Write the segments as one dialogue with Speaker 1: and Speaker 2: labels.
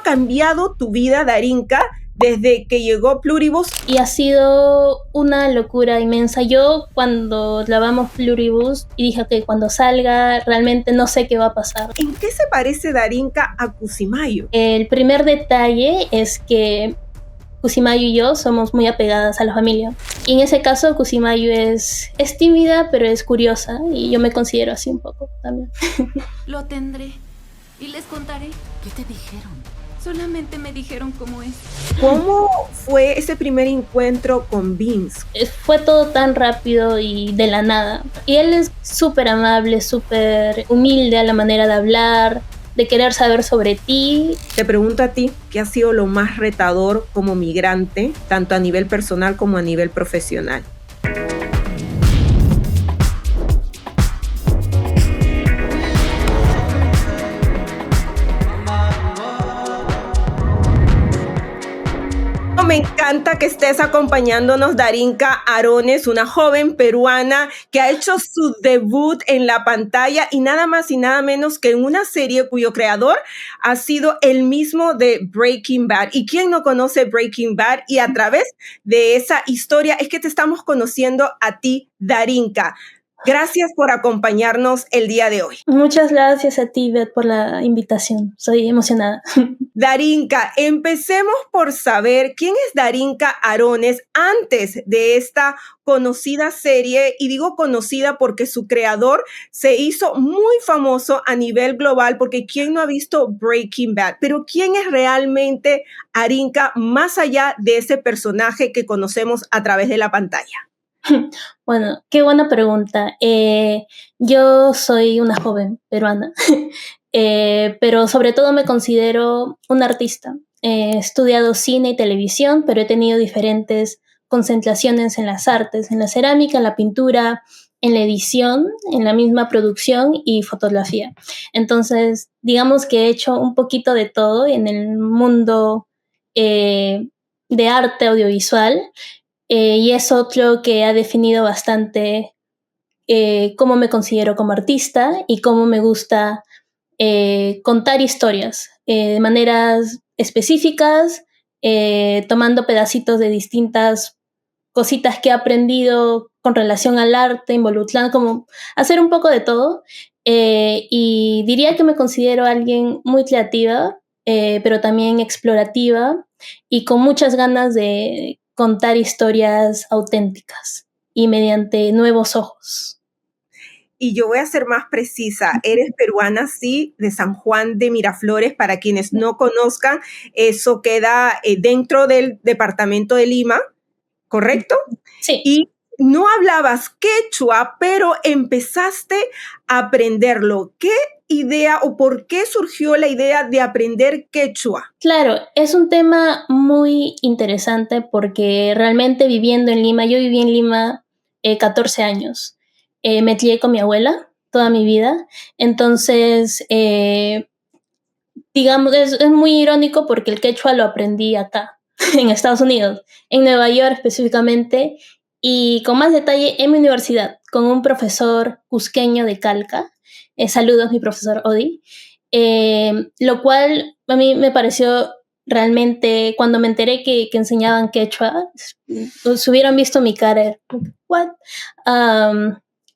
Speaker 1: cambiado tu vida, Darinka, desde que llegó Pluribus?
Speaker 2: Y ha sido una locura inmensa. Yo cuando lavamos Pluribus y dije que cuando salga realmente no sé qué va a pasar.
Speaker 1: ¿En qué se parece Darinka a Pusimayo?
Speaker 2: El primer detalle es que Kusimayu y yo somos muy apegadas a la familia. Y en ese caso Kusimayu es tímida, pero es curiosa. Y yo me considero así un poco también.
Speaker 3: Lo tendré. Y les contaré.
Speaker 4: ¿Qué te dijeron?
Speaker 3: Solamente me dijeron cómo es.
Speaker 1: ¿Cómo fue ese primer encuentro con Vince?
Speaker 2: Fue todo tan rápido y de la nada. Y él es súper amable, súper humilde a la manera de hablar, de querer saber sobre ti.
Speaker 1: Te pregunto a ti, ¿qué ha sido lo más retador como migrante, tanto a nivel personal como a nivel profesional? Me encanta que estés acompañándonos, Darinka Arones, una joven peruana que ha hecho su debut en la pantalla y nada más y nada menos que en una serie cuyo creador ha sido el mismo de Breaking Bad. ¿Y quién no conoce Breaking Bad? Y a través de esa historia es que te estamos conociendo a ti, Darinka. Gracias por acompañarnos el día de hoy.
Speaker 2: Muchas gracias a ti, Beth, por la invitación. Soy emocionada.
Speaker 1: Darinka, empecemos por saber quién es Darinka Arones antes de esta conocida serie, y digo conocida porque su creador se hizo muy famoso a nivel global, porque ¿quién no ha visto Breaking Bad? Pero ¿quién es realmente Darinka más allá de ese personaje que conocemos a través de la pantalla?
Speaker 2: Bueno, qué buena pregunta. Yo soy una joven peruana, pero sobre todo me considero una artista. He estudiado cine y televisión, pero he tenido diferentes concentraciones en las artes, en la cerámica, en la pintura, en la edición, en la misma producción y fotografía. Entonces, digamos que he hecho un poquito de todo en el mundo de arte audiovisual. Y es otro que ha definido bastante cómo me considero como artista y cómo me gusta contar historias de maneras específicas, tomando pedacitos de distintas cositas que he aprendido con relación al arte, involucrando, como hacer un poco de todo. Y diría que me considero alguien muy creativa, pero también explorativa y con muchas ganas de contar historias auténticas y mediante nuevos ojos.
Speaker 1: Y yo voy a ser más precisa, eres peruana, sí, de San Juan de Miraflores. Para quienes no conozcan, eso queda dentro del departamento de Lima, ¿correcto?
Speaker 2: Sí.
Speaker 1: Y no hablabas quechua, pero empezaste a aprenderlo. ¿Qué idea o por qué surgió la idea de aprender quechua?
Speaker 2: Claro, es un tema muy interesante porque realmente viviendo en Lima, yo viví en Lima 14 años. Me crié con mi abuela toda mi vida. Entonces, digamos, es muy irónico porque el quechua lo aprendí acá, en Estados Unidos, en Nueva York específicamente, y con más detalle en mi universidad, con un profesor cusqueño de Calca. Saludos, mi profesor Odi. Lo cual a mí me pareció realmente, cuando me enteré que enseñaban quechua, si hubieran visto mi cara, ¿what?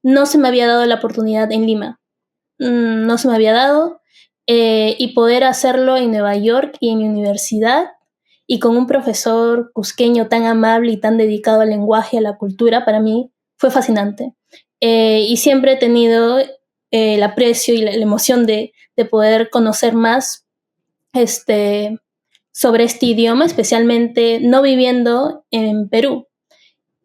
Speaker 2: No se me había dado la oportunidad en Lima, no se me había dado, y poder hacerlo en Nueva York y en mi universidad, y con un profesor cusqueño tan amable y tan dedicado al lenguaje, a la cultura, para mí fue fascinante. Y siempre he tenido el aprecio y la emoción de poder conocer más sobre este idioma, especialmente no viviendo en Perú,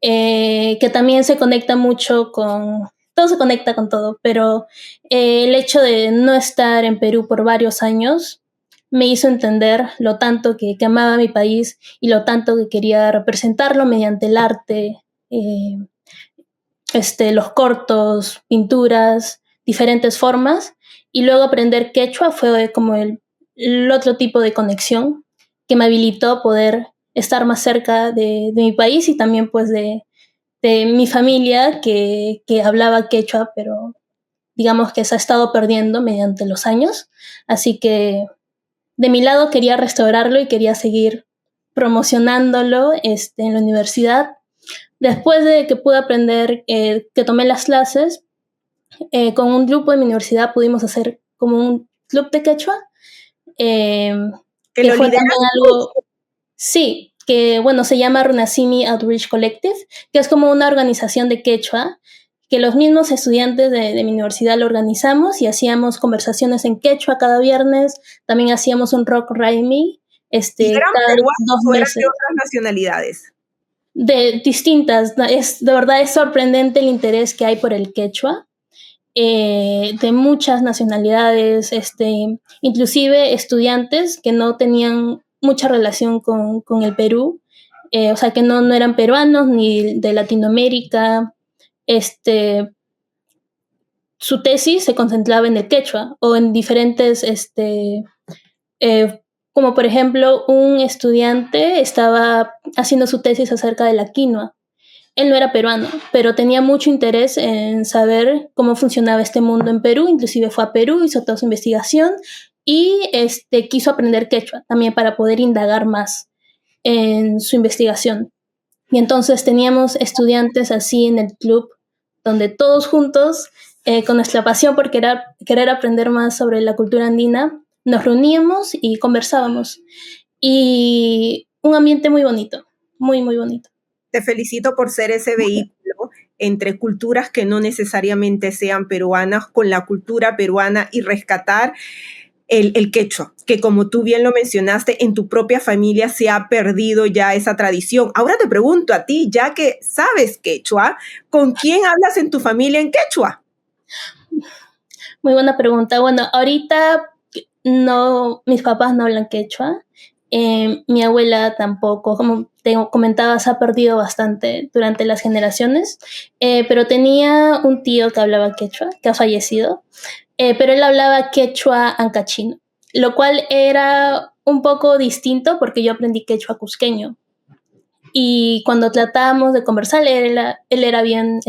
Speaker 2: que también se conecta mucho con, todo se conecta con todo, pero el hecho de no estar en Perú por varios años me hizo entender lo tanto que amaba mi país y lo tanto que quería representarlo mediante el arte, los cortos, pinturas, diferentes formas. Y luego aprender quechua fue como el otro tipo de conexión que me habilitó poder estar más cerca de mi país y también pues de mi familia que hablaba quechua, pero digamos que se ha estado perdiendo mediante los años. Así que de mi lado quería restaurarlo y quería seguir promocionándolo en la universidad. Después de que pude aprender, que tomé las clases, con un grupo de mi universidad pudimos hacer como un club de quechua,
Speaker 1: Que
Speaker 2: que
Speaker 1: lo
Speaker 2: fue
Speaker 1: lideras
Speaker 2: también
Speaker 1: tú.
Speaker 2: algo, sí, que bueno, se llama Runasimi Outreach Collective, que es como una organización de quechua, que los mismos estudiantes de mi universidad lo organizamos y hacíamos conversaciones en quechua cada viernes, también hacíamos un rock raimi,
Speaker 1: ¿Y eran
Speaker 2: cada
Speaker 1: peruanos
Speaker 2: dos
Speaker 1: o eran de
Speaker 2: meses.
Speaker 1: otras nacionalidades?
Speaker 2: De distintas, de verdad es sorprendente el interés que hay por el quechua, de muchas nacionalidades, inclusive estudiantes que no tenían mucha relación con el Perú, o sea, que no eran peruanos ni de Latinoamérica. Su tesis se concentraba en el quechua o en diferentes, como por ejemplo, un estudiante estaba haciendo su tesis acerca de la quinoa. Él no era peruano, pero tenía mucho interés en saber cómo funcionaba este mundo en Perú, inclusive fue a Perú, hizo toda su investigación y quiso aprender quechua también para poder indagar más en su investigación. Y entonces teníamos estudiantes así en el club, donde todos juntos, con nuestra pasión por querer aprender más sobre la cultura andina, nos reuníamos y conversábamos. Y un ambiente muy bonito, muy, muy bonito.
Speaker 1: Te felicito por ser ese vehículo entre culturas que no necesariamente sean peruanas, con la cultura peruana y rescatar el quechua, que como tú bien lo mencionaste, en tu propia familia se ha perdido ya esa tradición. Ahora te pregunto a ti, ya que sabes quechua, ¿con quién hablas en tu familia en quechua?
Speaker 2: Muy buena pregunta. Bueno, ahorita no, mis papás no hablan quechua, mi abuela tampoco, como te comentaba, se ha perdido bastante durante las generaciones, pero tenía un tío que hablaba quechua, que ha fallecido, pero él hablaba quechua ancachino, lo cual era un poco distinto porque yo aprendí quechua cusqueño. Y cuando tratábamos de conversar, él era bien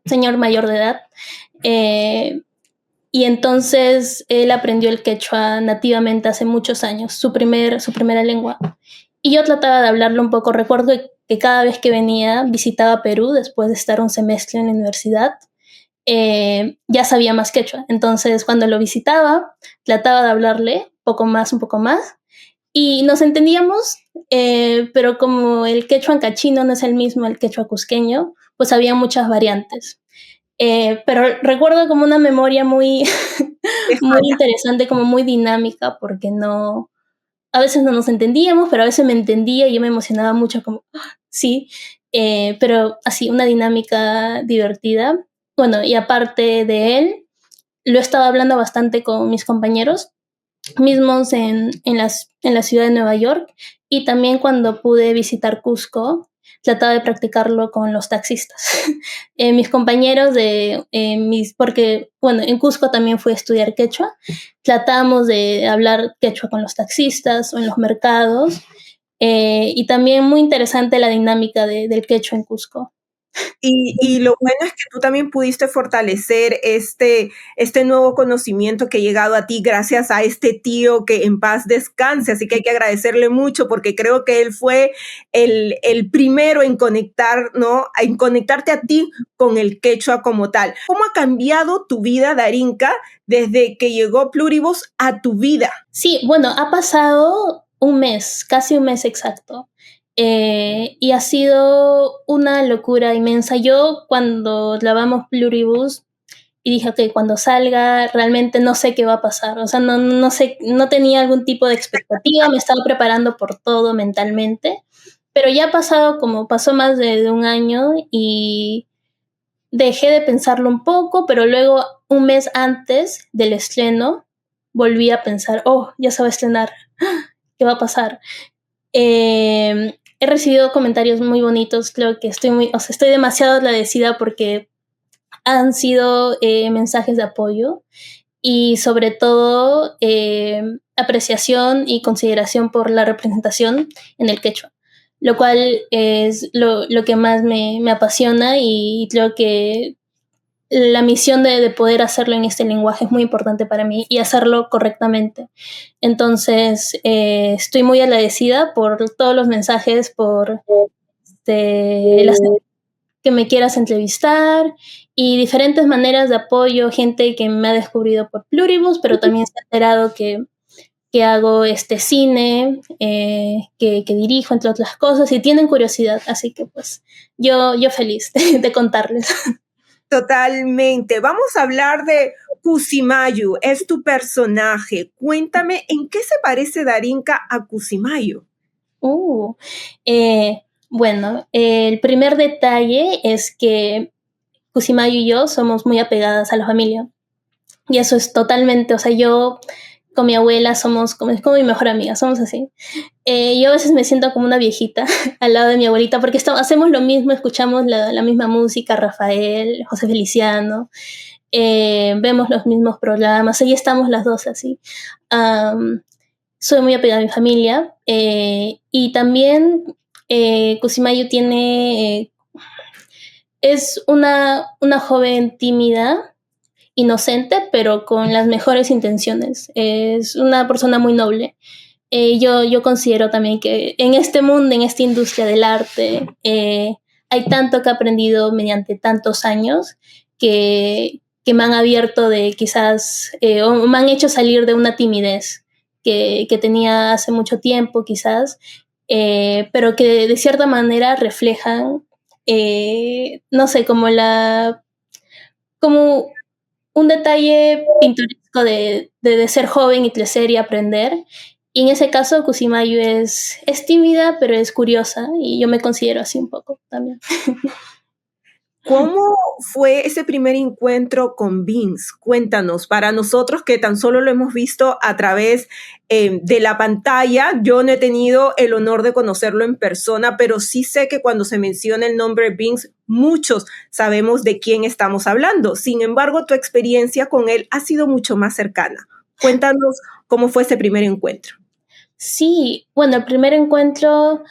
Speaker 2: señor mayor de edad. Eh, y entonces él aprendió el quechua nativamente hace muchos años, su primera lengua. Y yo trataba de hablarlo un poco. Recuerdo que cada vez que venía, visitaba Perú después de estar un semestre en la universidad, ya sabía más quechua. Entonces cuando lo visitaba, trataba de hablarle un poco más. Y nos entendíamos, pero como el quechua ancachino no es el mismo el quechua cusqueño, pues había muchas variantes. Pero recuerdo como una memoria muy, muy interesante, como muy dinámica, porque a veces no nos entendíamos, pero a veces me entendía y yo me emocionaba mucho, como, sí, pero así, una dinámica divertida. Bueno, y aparte de él, lo he estado hablando bastante con mis compañeros mismos en la ciudad de Nueva York, y también cuando pude visitar Cusco, trataba de practicarlo con los taxistas. Mis compañeros porque, bueno, en Cusco también fui a estudiar quechua, tratamos de hablar quechua con los taxistas o en los mercados, y también muy interesante la dinámica del quechua en Cusco.
Speaker 1: Y lo bueno es que tú también pudiste fortalecer este nuevo conocimiento que ha llegado a ti gracias a este tío que en paz descanse. Así que hay que agradecerle mucho porque creo que él fue el primero en conectar, ¿no? En conectarte a ti con el quechua como tal. ¿Cómo ha cambiado tu vida, Darinka, desde que llegó Pluribus a tu vida?
Speaker 2: Sí, bueno, ha pasado un mes, casi un mes exacto. Y ha sido una locura inmensa. Yo cuando grabamos Pluribus y dije, ok, cuando salga realmente no sé qué va a pasar. O sea, no sé, no tenía algún tipo de expectativa, me estaba preparando por todo mentalmente. Pero ya ha pasado pasó más de un año y dejé de pensarlo un poco, pero luego un mes antes del estreno volví a pensar, oh, ya se va a estrenar, ¿qué va a pasar? He recibido comentarios muy bonitos, creo que estoy demasiado agradecida porque han sido mensajes de apoyo y sobre todo apreciación y consideración por la representación en el quechua, lo cual es lo que más me apasiona, y creo que la misión de poder hacerlo en este lenguaje es muy importante para mí y hacerlo correctamente. Entonces, estoy muy agradecida por todos los mensajes, por las que me quieras entrevistar y diferentes maneras de apoyo, gente que me ha descubrido por Pluribus, pero también se ha enterado que hago cine, que dirijo, entre otras cosas, y tienen curiosidad, así que pues yo feliz de contarles.
Speaker 1: Totalmente. Vamos a hablar de Kusimayu, es tu personaje. Cuéntame, ¿en qué se parece Darinka a Kusimayu?
Speaker 2: Bueno, el primer detalle es que Kusimayu y yo somos muy apegadas a la familia. Y eso es totalmente, o sea, yo con mi abuela somos como, es como mi mejor amiga, somos así. Yo a veces me siento como una viejita al lado de mi abuelita porque hacemos lo mismo, escuchamos la misma música, Rafael, José Feliciano, vemos los mismos programas, ahí estamos las dos así. Soy muy apegada a mi familia y también Kusimayu es una joven tímida, inocente, pero con las mejores intenciones. Es una persona muy noble. Yo considero también que en este mundo, en esta industria del arte, hay tanto que he aprendido mediante tantos años que me han abierto de quizás, o me han hecho salir de una timidez que tenía hace mucho tiempo quizás, pero que de cierta manera reflejan, no sé, como un detalle pintoresco de ser joven y crecer y aprender. Y en ese caso, Kusimayu es tímida, pero es curiosa, y yo me considero así un poco también.
Speaker 1: ¿Cómo fue ese primer encuentro con Vince? Cuéntanos, para nosotros que tan solo lo hemos visto a través de la pantalla, yo no he tenido el honor de conocerlo en persona, pero sí sé que cuando se menciona el nombre Vince, muchos sabemos de quién estamos hablando. Sin embargo, tu experiencia con él ha sido mucho más cercana. Cuéntanos cómo fue ese primer encuentro.
Speaker 2: Sí, bueno, el primer encuentro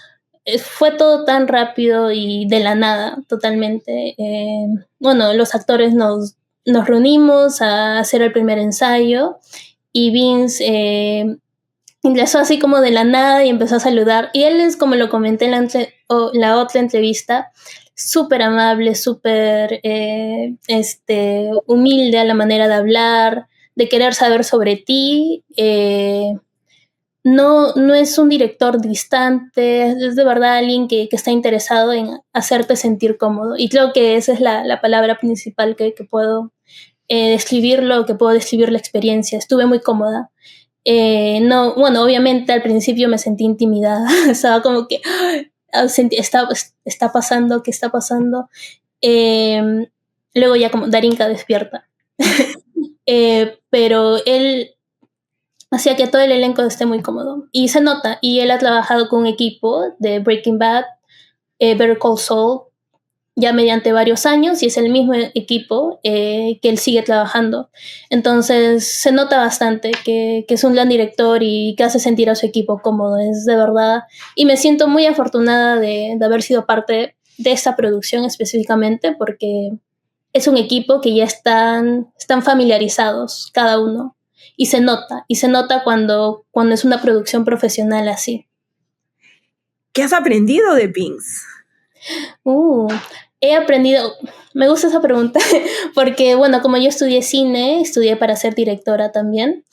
Speaker 2: fue todo tan rápido y de la nada, totalmente. Bueno, los actores nos reunimos a hacer el primer ensayo y Vince ingresó así como de la nada y empezó a saludar. Y él es, como lo comenté en la otra entrevista, súper amable, súper humilde a la manera de hablar, de querer saber sobre ti. No es un director distante, es de verdad alguien que está interesado en hacerte sentir cómodo. Y creo que esa es la palabra principal que puedo describirlo, que puedo describir la experiencia. Estuve muy cómoda. No, bueno, obviamente al principio me sentí intimidada, estaba como que está pasando, ¿qué está pasando? Luego ya como Darinka despierta. Pero él hacía que todo el elenco esté muy cómodo. Y se nota, y él ha trabajado con un equipo de Breaking Bad, Better Call Saul, ya mediante varios años, y es el mismo equipo que él sigue trabajando. Entonces se nota bastante que es un gran director y que hace sentir a su equipo cómodo, es de verdad. Y me siento muy afortunada de haber sido parte de esta producción específicamente, porque es un equipo que ya están familiarizados cada uno. Y se nota cuando es una producción profesional así.
Speaker 1: ¿Qué has aprendido de Vince?
Speaker 2: He aprendido, me gusta esa pregunta, porque bueno, como yo estudié cine, estudié para ser directora también,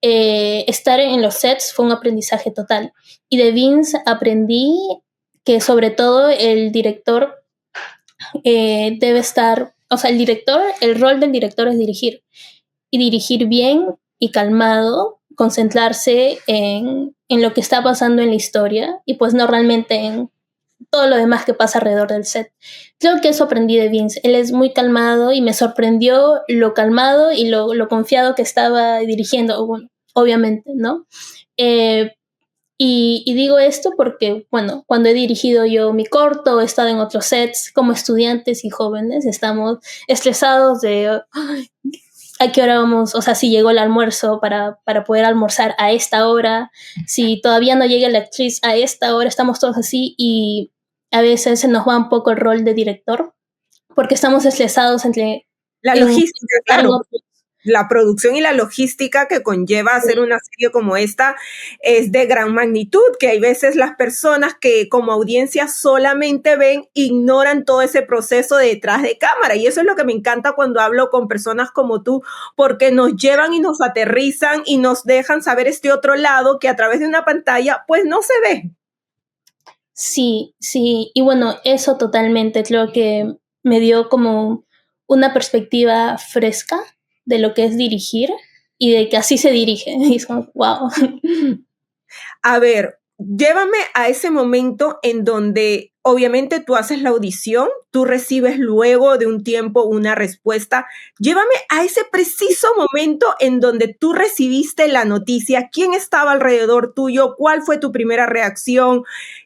Speaker 2: estar en los sets fue un aprendizaje total. Y de Vince aprendí que sobre todo el director debe estar, o sea, el rol del director es dirigir, y dirigir bien y calmado, concentrarse en lo que está pasando en la historia y pues no realmente en todo lo demás que pasa alrededor del set. Creo que eso aprendí de Vince. Él es muy calmado y me sorprendió lo calmado y lo confiado que estaba dirigiendo, bueno, obviamente, ¿no? Y digo esto porque, bueno, cuando he dirigido yo mi corto, he estado en otros sets como estudiantes y jóvenes, estamos estresados de a qué hora vamos, o sea, si llegó el almuerzo para poder almorzar a esta hora, si todavía no llega la actriz a esta hora, estamos todos así y a veces se nos va un poco el rol de director porque estamos estresados entre
Speaker 1: La
Speaker 2: en
Speaker 1: logística,
Speaker 2: estar en
Speaker 1: claro,
Speaker 2: otros.
Speaker 1: la producción y la logística que conlleva hacer una serie como esta es de gran magnitud, que hay veces las personas que como audiencia solamente ven, ignoran todo ese proceso de detrás de cámara. Y eso es lo que me encanta cuando hablo con personas como tú, porque nos llevan y nos aterrizan y nos dejan saber este otro lado que a través de una pantalla pues no se ve.
Speaker 2: Sí, sí, y bueno, eso totalmente creo que me dio como una perspectiva fresca de lo que es dirigir y de que así se dirige. Y es como, wow.
Speaker 1: A ver, llévame a ese momento en donde obviamente tú haces la audición, tú recibes luego de un tiempo una respuesta. Llévame a ese preciso momento en donde tú recibiste la noticia. ¿Quién estaba alrededor tuyo? ¿Cuál fue tu primera reacción?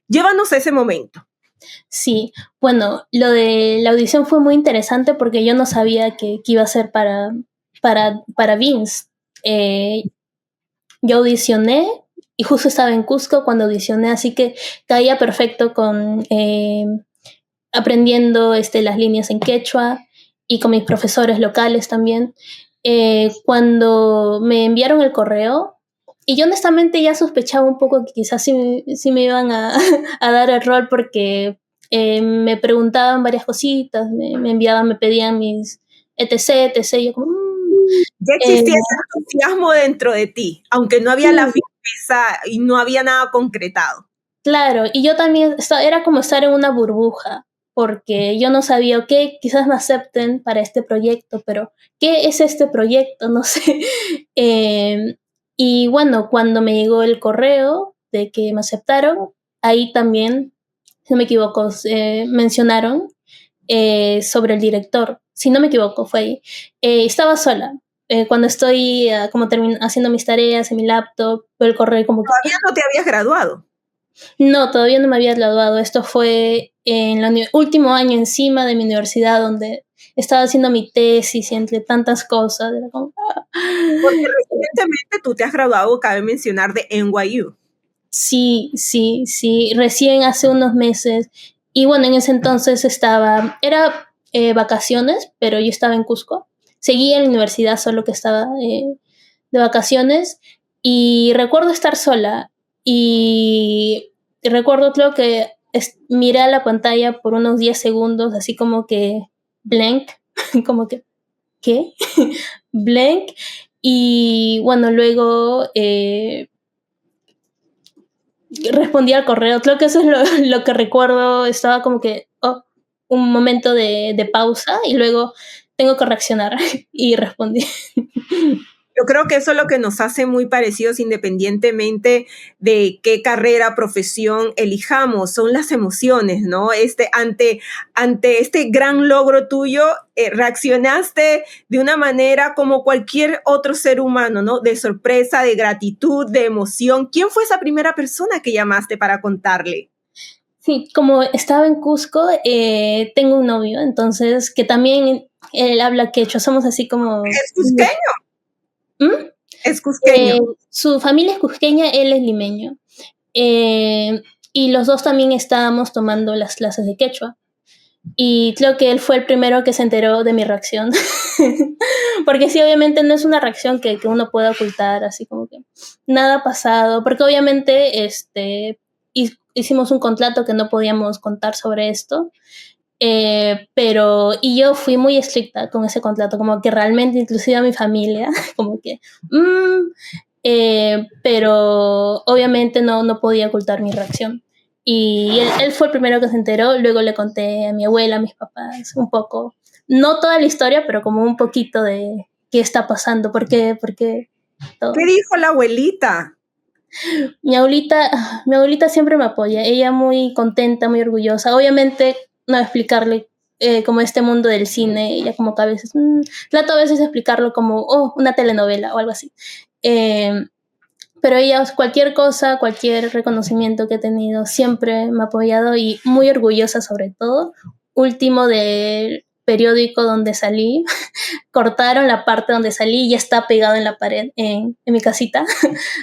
Speaker 1: Llévanos a ese momento.
Speaker 2: Sí, bueno, lo de la audición fue muy interesante porque yo no sabía que iba a ser para Vince. Eh, yo audicioné y justo estaba en Cusco cuando audicioné, así que caía perfecto con aprendiendo las líneas en quechua y con mis profesores locales también. Cuando me enviaron el correo, y yo honestamente ya sospechaba un poco que quizás sí me iban a dar el rol porque me preguntaban varias cositas, me enviaban, me pedían mis etc. Yo como,
Speaker 1: Ya
Speaker 2: eh,
Speaker 1: existía ese entusiasmo dentro de ti, aunque no había la
Speaker 2: sí,
Speaker 1: firmeza y no había nada concretado.
Speaker 2: claro, y yo también era como estar en una burbuja, porque yo no sabía, ok, quizás me acepten para este proyecto, pero ¿qué es este proyecto? No sé. Eh, y bueno, cuando me llegó el correo de que me aceptaron, ahí también, si no me equivoco, mencionaron sobre el director. Si no me equivoco, fue ahí. Estaba sola. Cuando estoy como haciendo mis tareas en mi laptop, veo el correo como que,
Speaker 1: Todavía no te habías graduado.
Speaker 2: no, todavía no me había graduado. Esto fue en el último año encima de mi universidad, donde estaba haciendo mi tesis y entre tantas cosas. Era como,
Speaker 1: Porque recientemente tú te has graduado, cabe mencionar, de NYU.
Speaker 2: sí, sí, sí, recién hace unos meses. Y bueno, en ese entonces era vacaciones, pero yo estaba en Cusco. Seguía en la universidad, solo que estaba de vacaciones. Y recuerdo estar sola. Y recuerdo, creo que miré a la pantalla por unos 10 segundos, así como que blank, como que, ¿qué? Blank. Y bueno, luego respondí al correo. Creo que eso es lo que recuerdo. Estaba como que, oh, un momento de pausa y luego tengo que reaccionar y respondí.
Speaker 1: Yo creo que eso es lo que nos hace muy parecidos independientemente de qué carrera, profesión elijamos, son las emociones, ¿no? Ante este gran logro tuyo, reaccionaste de una manera como cualquier otro ser humano, ¿no? De sorpresa, de gratitud, de emoción. ¿Quién fue esa primera persona que llamaste para contarle?
Speaker 2: Sí, como estaba en Cusco, tengo un novio, entonces que también él habla quechua, somos así como...
Speaker 1: Es cusqueño,
Speaker 2: ¿Mm?
Speaker 1: es cusqueño.
Speaker 2: Su familia es cusqueña, él es limeño. Eh, y los dos también estábamos tomando las clases de quechua. Y creo que él fue el primero que se enteró de mi reacción. Porque sí, obviamente no es una reacción que uno pueda ocultar, así como que nada ha pasado. Porque obviamente hicimos un contrato que no podíamos contar sobre esto. Y yo fui muy estricta con ese contrato, como que realmente inclusive a mi familia, como que, pero obviamente no podía ocultar mi reacción. Y él fue el primero que se enteró, luego le conté a mi abuela, a mis papás, un poco, no toda la historia, pero como un poquito de qué está pasando, por qué
Speaker 1: ¿Qué
Speaker 2: todo.
Speaker 1: dijo la abuelita?
Speaker 2: Mi abuelita siempre me apoya, ella muy contenta, muy orgullosa. Obviamente no explicarle como este mundo del cine, ella como que a veces, trato a veces de explicarlo como, oh, una telenovela o algo así. Eh, pero ella, cualquier cosa, cualquier reconocimiento que he tenido, siempre me ha apoyado y muy orgullosa sobre todo. Último del periódico donde salí, cortaron la parte donde salí y ya está pegado en la pared en mi casita.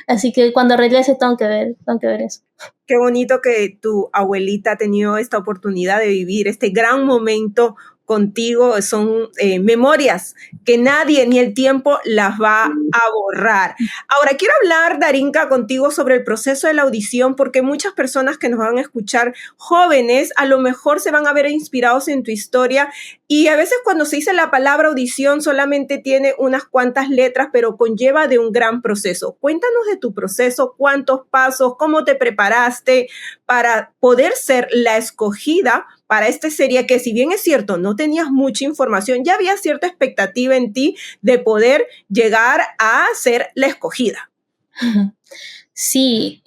Speaker 2: Así que cuando regrese tengo que ver eso.
Speaker 1: Qué bonito que tu abuelita ha tenido esta oportunidad de vivir este gran momento contigo, son memorias que nadie ni el tiempo las va a borrar. Ahora, quiero hablar, Darinka, contigo sobre el proceso de la audición, porque muchas personas que nos van a escuchar, jóvenes, a lo mejor se van a ver inspirados en tu historia, y a veces cuando se dice la palabra audición solamente tiene unas cuantas letras, pero conlleva de un gran proceso. Cuéntanos de tu proceso, cuántos pasos, cómo te preparaste para poder ser la escogida para esta serie, que si bien es cierto, no tenías mucha información, ya había cierta expectativa en ti de poder llegar a ser la escogida.
Speaker 2: Sí,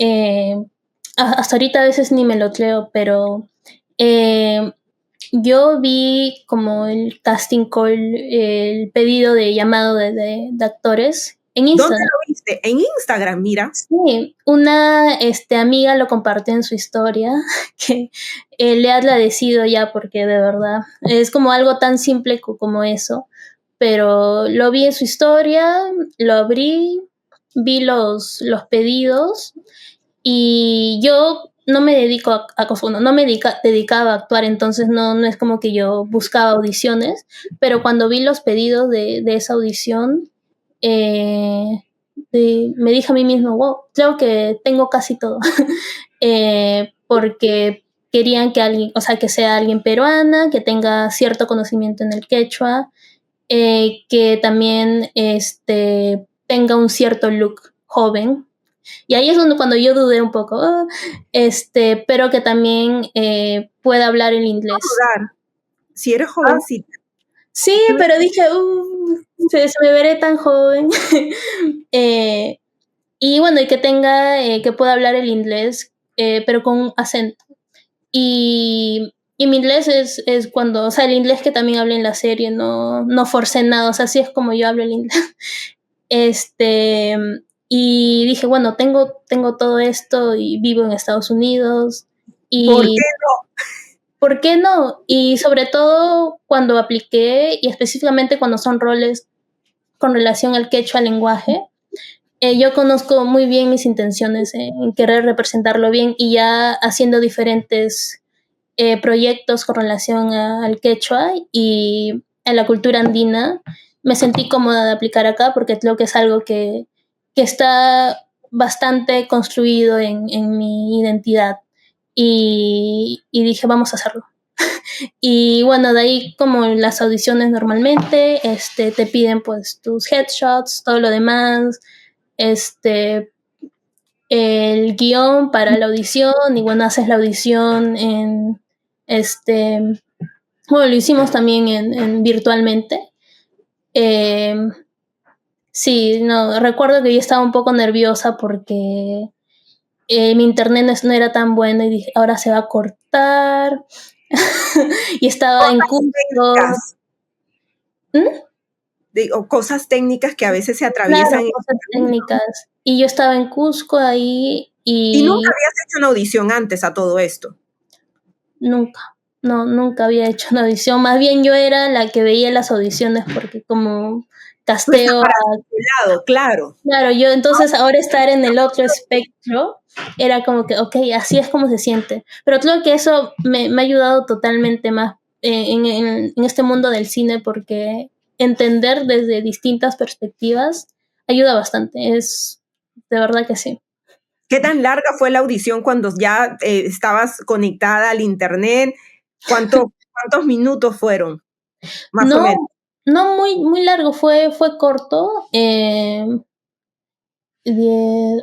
Speaker 2: hasta ahorita a veces ni me lo creo, pero yo vi como el casting call, el pedido de llamado de actores en Instagram.
Speaker 1: ¿Dónde lo viste? En Instagram, mira.
Speaker 2: Sí, una amiga lo compartió en su historia, que le ha agradecido ya porque de verdad es como algo tan simple como eso, pero lo vi en su historia, lo abrí, vi los pedidos y yo no me dedico no me dedicaba a actuar, entonces no es como que yo buscaba audiciones, pero cuando vi los pedidos de esa audición, me dije a mí mismo, wow, creo que tengo casi todo, porque querían que alguien, o sea, que sea alguien peruana, que tenga cierto conocimiento en el quechua, que también tenga un cierto look joven. Y ahí es donde cuando yo dudé un poco, pero que también pueda hablar el inglés.
Speaker 1: Si eres jovencita.
Speaker 2: Sí, pero dije, se me veré tan joven. Y bueno, y que tenga, que pueda hablar el inglés, pero con un acento. Y mi inglés es cuando, o sea, el inglés que también hablé en la serie, no forcé nada, o sea, así es como yo hablo el inglés. Y dije, bueno, tengo todo esto y vivo en Estados Unidos. Y
Speaker 1: ¿por qué no?
Speaker 2: ¿Por qué no? Y sobre todo cuando apliqué, y específicamente cuando son roles con relación al quechua, al lenguaje, yo conozco muy bien mis intenciones en querer representarlo bien, y ya haciendo diferentes proyectos con relación al quechua y a la cultura andina, me sentí cómoda de aplicar acá porque creo que es algo que está bastante construido en mi identidad, y dije, vamos a hacerlo. Y bueno, de ahí, como las audiciones normalmente, te piden pues tus headshots, todo lo demás, el guión para la audición, y bueno, haces la audición en bueno, lo hicimos también en virtualmente. Sí, no, recuerdo que yo estaba un poco nerviosa porque mi internet no era tan bueno, y dije, ahora se va a cortar. Y estaba en Cusco.
Speaker 1: Cosas técnicas que a veces se
Speaker 2: Claro,
Speaker 1: atraviesan.
Speaker 2: cosas técnicas. Y yo estaba en Cusco ahí
Speaker 1: ¿Y nunca habías hecho una audición antes a todo esto?
Speaker 2: Nunca. No, nunca había hecho una audición. Más bien yo era la que veía las audiciones porque como casteo
Speaker 1: lado, claro.
Speaker 2: Claro, yo entonces ahora estar en el otro espectro era como que, ok, así es como se siente. Pero creo que eso me ha ayudado totalmente más en este mundo del cine, porque entender desde distintas perspectivas ayuda bastante. Es de verdad que sí.
Speaker 1: ¿Qué tan larga fue la audición cuando ya estabas conectada al internet? ¿Cuántos minutos fueron? Más o menos.
Speaker 2: No muy largo, fue corto.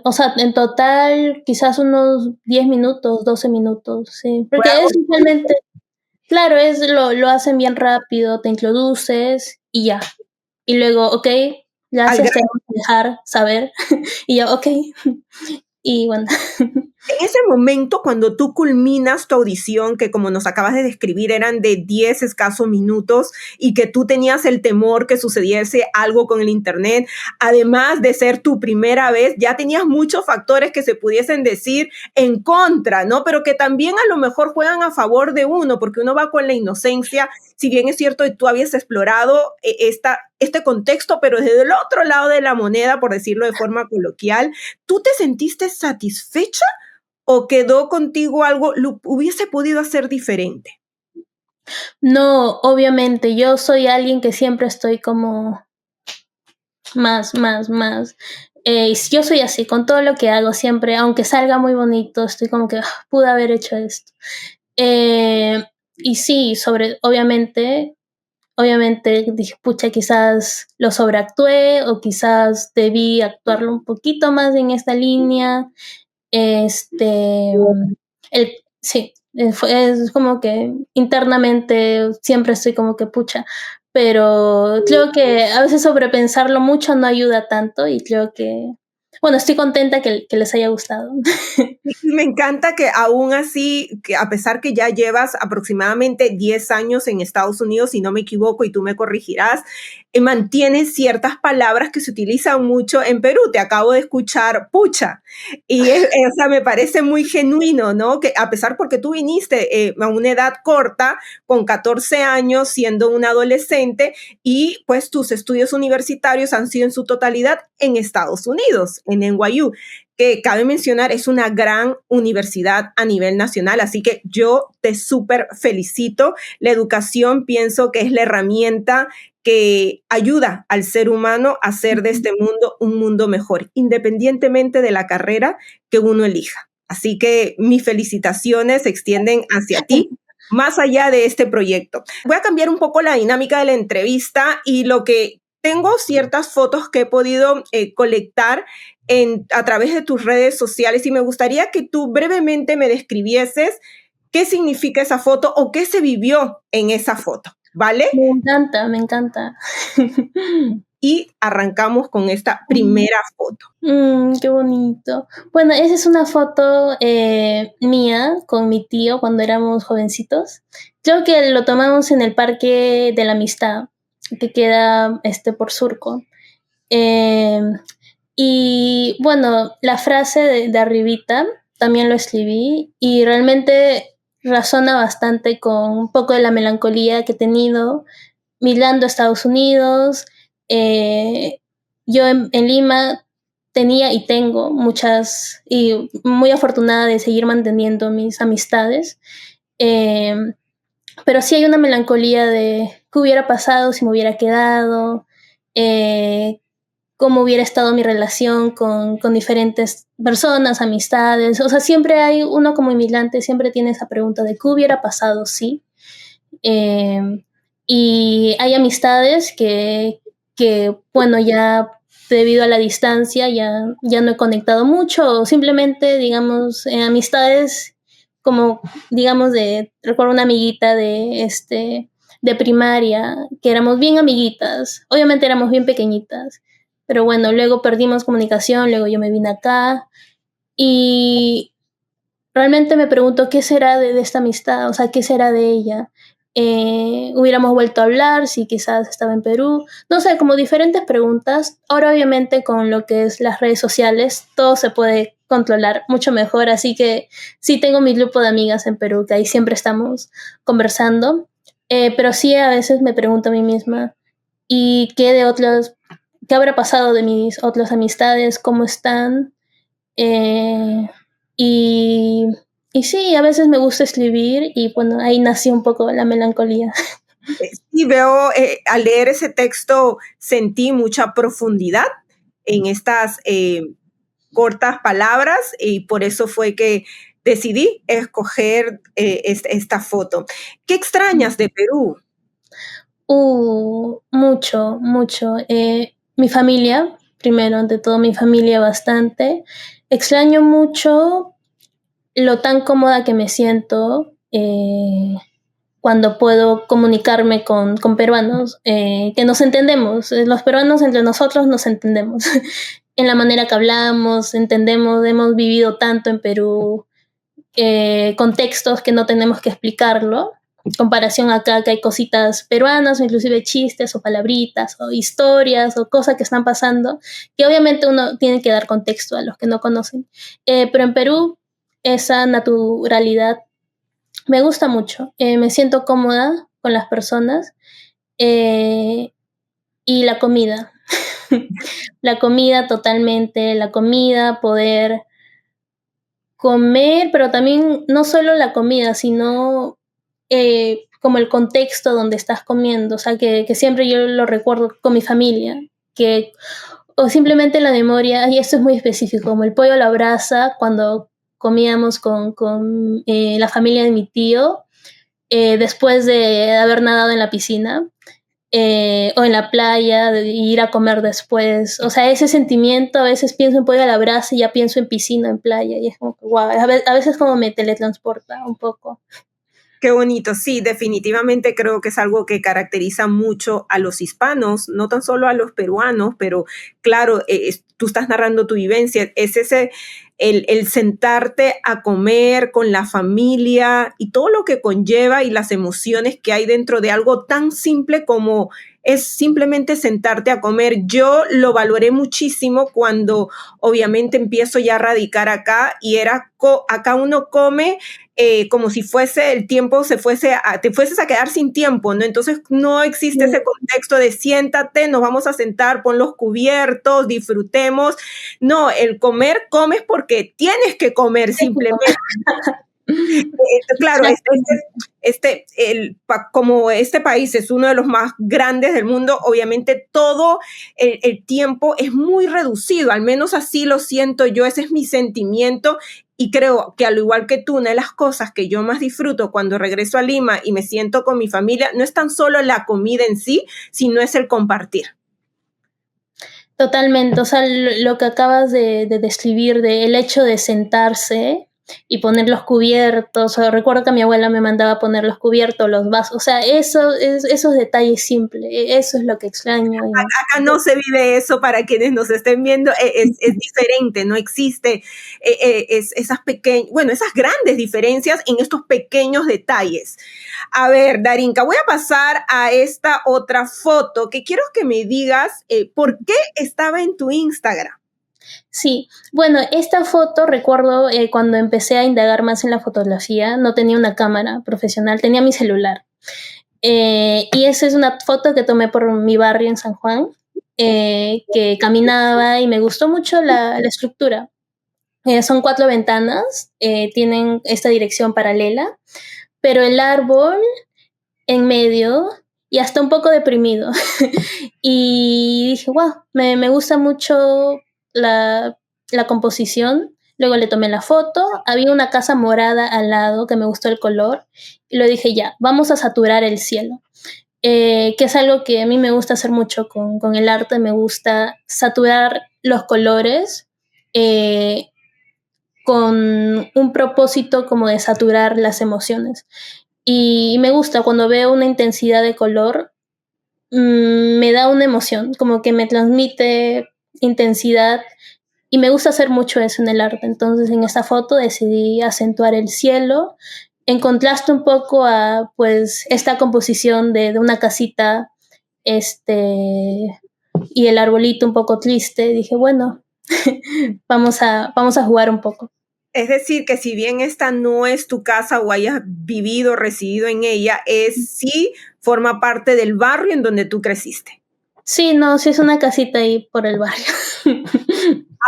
Speaker 2: O sea, en total quizás unos 10 minutos, 12 minutos, sí. Porque es simplemente, claro, lo hacen bien rápido, te introduces y ya. Y luego, ok, gracias, te vamos a dejar saber. Y yo, ok. Y bueno.
Speaker 1: En ese momento, cuando tú culminas tu audición, que como nos acabas de describir eran de 10 escasos minutos, y que tú tenías el temor que sucediese algo con el internet, además de ser tu primera vez, ya tenías muchos factores que se pudiesen decir en contra, ¿no? Pero que también a lo mejor juegan a favor de uno, porque uno va con la inocencia. Si bien es cierto, tú habías explorado este contexto, pero desde el otro lado de la moneda, por decirlo de forma coloquial, ¿tú te sentiste satisfecha o quedó contigo algo, lo hubiese podido hacer diferente?
Speaker 2: No, obviamente, yo soy alguien que siempre estoy como más. Yo soy así, con todo lo que hago siempre, aunque salga muy bonito, estoy como que pude haber hecho esto. Eh, y sí, obviamente dije, pucha, quizás lo sobreactué o quizás debí actuarlo un poquito más en esta línea. Este, sí, es como que internamente siempre estoy como que pucha, pero creo que a veces sobrepensarlo mucho no ayuda tanto y creo que, bueno, estoy contenta que les haya gustado.
Speaker 1: Y me encanta que aún así, que a pesar que ya llevas aproximadamente 10 años en Estados Unidos, si no me equivoco, y tú me corregirás, mantienes ciertas palabras que se utilizan mucho en Perú. Te acabo de escuchar pucha. Y o sea, me parece muy genuino, ¿no? Que a pesar porque tú viniste a una edad corta, con 14 años, siendo un adolescente, y pues tus estudios universitarios han sido en su totalidad en Estados Unidos, en NYU, que cabe mencionar es una gran universidad a nivel nacional, así que yo te súper felicito. La educación pienso que es la herramienta que ayuda al ser humano a hacer de este mundo un mundo mejor, independientemente de la carrera que uno elija. Así que mis felicitaciones se extienden hacia ti, más allá de este proyecto. Voy a cambiar un poco la dinámica de la entrevista y lo que tengo ciertas fotos que he podido colectar a través de tus redes sociales y me gustaría que tú brevemente me describieses qué significa esa foto o qué se vivió en esa foto, ¿vale?
Speaker 2: Me encanta.
Speaker 1: Y arrancamos con esta primera foto.
Speaker 2: Qué bonito. Bueno, esa es una foto mía con mi tío cuando éramos jovencitos. Creo que lo tomamos en el Parque de la Amistad, que queda por Surco. Eh, y bueno, la frase de arribita también lo escribí y realmente razona bastante con un poco de la melancolía que he tenido migrando a Estados Unidos. Yo en Lima tenía y tengo muchas, y muy afortunada de seguir manteniendo mis amistades, eh, pero sí hay una melancolía de qué hubiera pasado si me hubiera quedado, eh, cómo hubiera estado mi relación con diferentes personas, amistades. O sea, siempre hay uno como inmigrante, siempre tiene esa pregunta de qué hubiera pasado si. Eh, y hay amistades bueno, ya debido a la distancia ya no he conectado mucho, o simplemente, digamos, amistades como, digamos, recuerdo una amiguita de primaria, que éramos bien amiguitas, obviamente éramos bien pequeñitas, pero bueno, luego perdimos comunicación, luego yo me vine acá y realmente me pregunto qué será de esta amistad, o sea, qué será de ella. Hubiéramos vuelto a hablar si quizás estaba en Perú. No sé, como diferentes preguntas. Ahora obviamente con lo que es las redes sociales, todo se puede controlar mucho mejor, así que sí tengo mi grupo de amigas en Perú, que ahí siempre estamos conversando, pero sí a veces me pregunto a mí misma, ¿y qué habrá pasado de mis otras amistades? ¿Cómo están? Eh, y, y sí, a veces me gusta escribir y bueno, ahí nació un poco la melancolía.
Speaker 1: Y veo, al leer ese texto, sentí mucha profundidad en estas cortas palabras y por eso fue que decidí escoger esta foto. ¿Qué extrañas de Perú?
Speaker 2: Mucho. Mi familia, primero, ante todo, mi familia bastante. Extraño mucho lo tan cómoda que me siento cuando puedo comunicarme con peruanos, que nos entendemos. Los peruanos entre nosotros nos entendemos. En la manera que hablamos, entendemos, hemos vivido tanto en Perú, contextos que no tenemos que explicarlo. En comparación acá, que hay cositas peruanas, o inclusive chistes, o palabritas, o historias, o cosas que están pasando, que obviamente uno tiene que dar contexto a los que no conocen. Pero en Perú, esa naturalidad me gusta mucho. Me siento cómoda con las personas. eh, y la comida. La comida totalmente, la comida, poder comer, pero también no solo la comida, sino como el contexto donde estás comiendo, o sea, que siempre yo lo recuerdo con mi familia, que, o simplemente la memoria, y esto es muy específico, como el pollo a la brasa, cuando comíamos con la familia de mi tío, después de haber nadado en la piscina, o en la playa, de ir a comer después. O sea, ese sentimiento, a veces pienso en pollo a la brasa y ya pienso en piscina, en playa, y es como que, wow, a veces como me teletransporta un poco.
Speaker 1: Qué bonito, sí, definitivamente creo que es algo que caracteriza mucho a los hispanos, no tan solo a los peruanos, pero claro, tú estás narrando tu vivencia, es ese, el sentarte a comer con la familia y todo lo que conlleva y las emociones que hay dentro de algo tan simple como es simplemente sentarte a comer. Yo lo valoré muchísimo cuando obviamente empiezo ya a radicar acá y era, acá uno come como si fuese el tiempo, te fueses a quedar sin tiempo, ¿no? Entonces no existe ese contexto de siéntate, nos vamos a sentar, pon los cubiertos, disfrutemos. No, el comer, comes porque tienes que comer simplemente. Claro, como este país es uno de los más grandes del mundo, obviamente todo el tiempo es muy reducido, al menos así lo siento yo, ese es mi sentimiento y creo que al igual que tú, una de las cosas que yo más disfruto cuando regreso a Lima y me siento con mi familia, no es tan solo la comida en sí, sino es el compartir.
Speaker 2: Totalmente, o sea, lo que acabas de describir, de el hecho de sentarse y poner los cubiertos, o recuerdo que mi abuela me mandaba a poner los cubiertos, los vasos, o sea, esos detalles simples, eso es lo que extraño.
Speaker 1: Acá no se vive eso para quienes nos estén viendo, es diferente, no existe esas pequeñas, bueno, esas grandes diferencias en estos pequeños detalles. A ver, Darinka, voy a pasar a esta otra foto que quiero que me digas por qué estaba en tu Instagram.
Speaker 2: Sí, bueno, esta foto recuerdo cuando empecé a indagar más en la fotografía, no tenía una cámara profesional, tenía mi celular. Y esa es una foto que tomé por mi barrio en San Juan, que caminaba y me gustó mucho la estructura. Son 4 ventanas, tienen esta dirección paralela, pero el árbol en medio y hasta un poco deprimido. Y dije, wow, me gusta mucho la composición. Luego le tomé la foto, había una casa morada al lado que me gustó el color y lo dije, ya, vamos a saturar el cielo. Que es algo que a mí me gusta hacer mucho con el arte, me gusta saturar los colores con un propósito como de saturar las emociones. Y me gusta cuando veo una intensidad de color, me da una emoción, como que me transmite intensidad y me gusta hacer mucho eso en el arte. Entonces en esta foto decidí acentuar el cielo, en contraste un poco a pues esta composición de una casita y el arbolito un poco triste. Dije, bueno, vamos a jugar un poco.
Speaker 1: Es decir, que si bien esta no es tu casa o hayas vivido, residido en ella, sí forma parte del barrio en donde tú creciste.
Speaker 2: Sí, no, sí es una casita ahí por el barrio.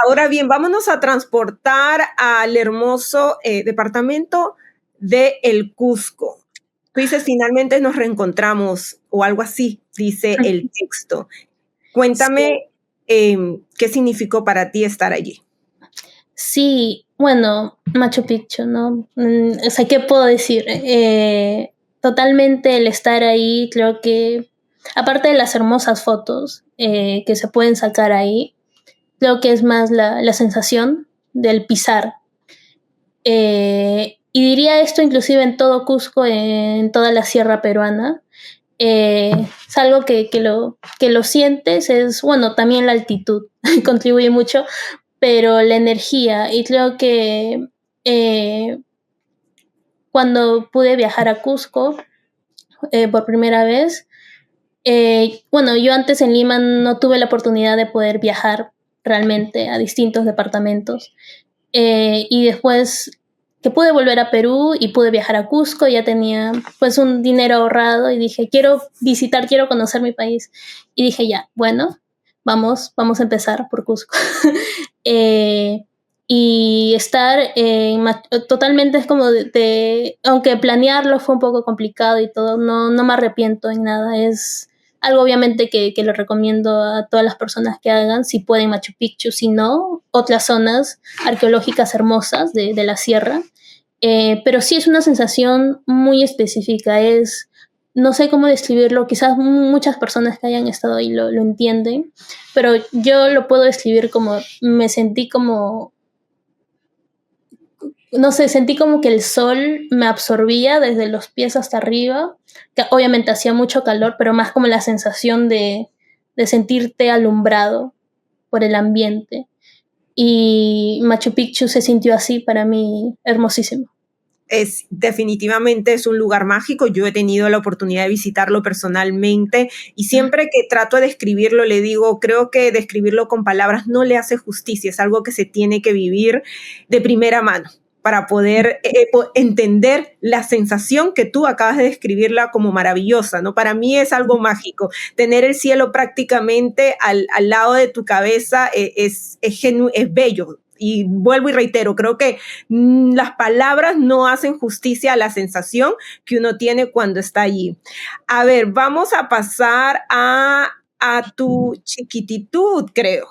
Speaker 1: Ahora bien, vámonos a transportar al hermoso departamento de El Cusco. Tú dices, finalmente nos reencontramos o algo así, dice el texto. Cuéntame qué significó para ti estar allí.
Speaker 2: Sí, bueno, Machu Picchu, ¿no? O sea, ¿qué puedo decir? Totalmente el estar ahí, creo que, aparte de las hermosas fotos que se pueden sacar ahí, creo que es más la sensación del pisar. Y diría esto inclusive en todo Cusco, en toda la sierra peruana. Es algo que lo sientes, es, bueno, también la altitud contribuye mucho, pero la energía, y creo que cuando pude viajar a Cusco por primera vez, bueno, yo antes en Lima no tuve la oportunidad de poder viajar realmente a distintos departamentos, y después que pude volver a Perú y pude viajar a Cusco, ya tenía pues un dinero ahorrado y dije, quiero visitar, quiero conocer mi país, y dije, ya, bueno, vamos a empezar por Cusco. y estar totalmente es como aunque planearlo fue un poco complicado y todo, no me arrepiento en nada, es algo obviamente que lo recomiendo a todas las personas que hagan, si pueden Machu Picchu, si no, otras zonas arqueológicas hermosas de la sierra, pero sí es una sensación muy específica, no sé cómo describirlo, quizás muchas personas que hayan estado ahí lo entienden, pero yo lo puedo describir como me sentí como no sé, sentí como que el sol me absorbía desde los pies hasta arriba, que obviamente hacía mucho calor, pero más como la sensación de sentirte alumbrado por el ambiente. Y Machu Picchu se sintió así para mí, hermosísimo.
Speaker 1: Definitivamente es un lugar mágico. Yo he tenido la oportunidad de visitarlo personalmente y siempre que trato de describirlo le digo, creo que describirlo con palabras no le hace justicia, es algo que se tiene que vivir de primera mano para poder entender la sensación que tú acabas de describirla como maravillosa, ¿no? Para mí es algo mágico. Tener el cielo prácticamente al lado de tu cabeza es bello. Y vuelvo y reitero, creo que las palabras no hacen justicia a la sensación que uno tiene cuando está allí. A ver, vamos a pasar a tu chiquititud, creo.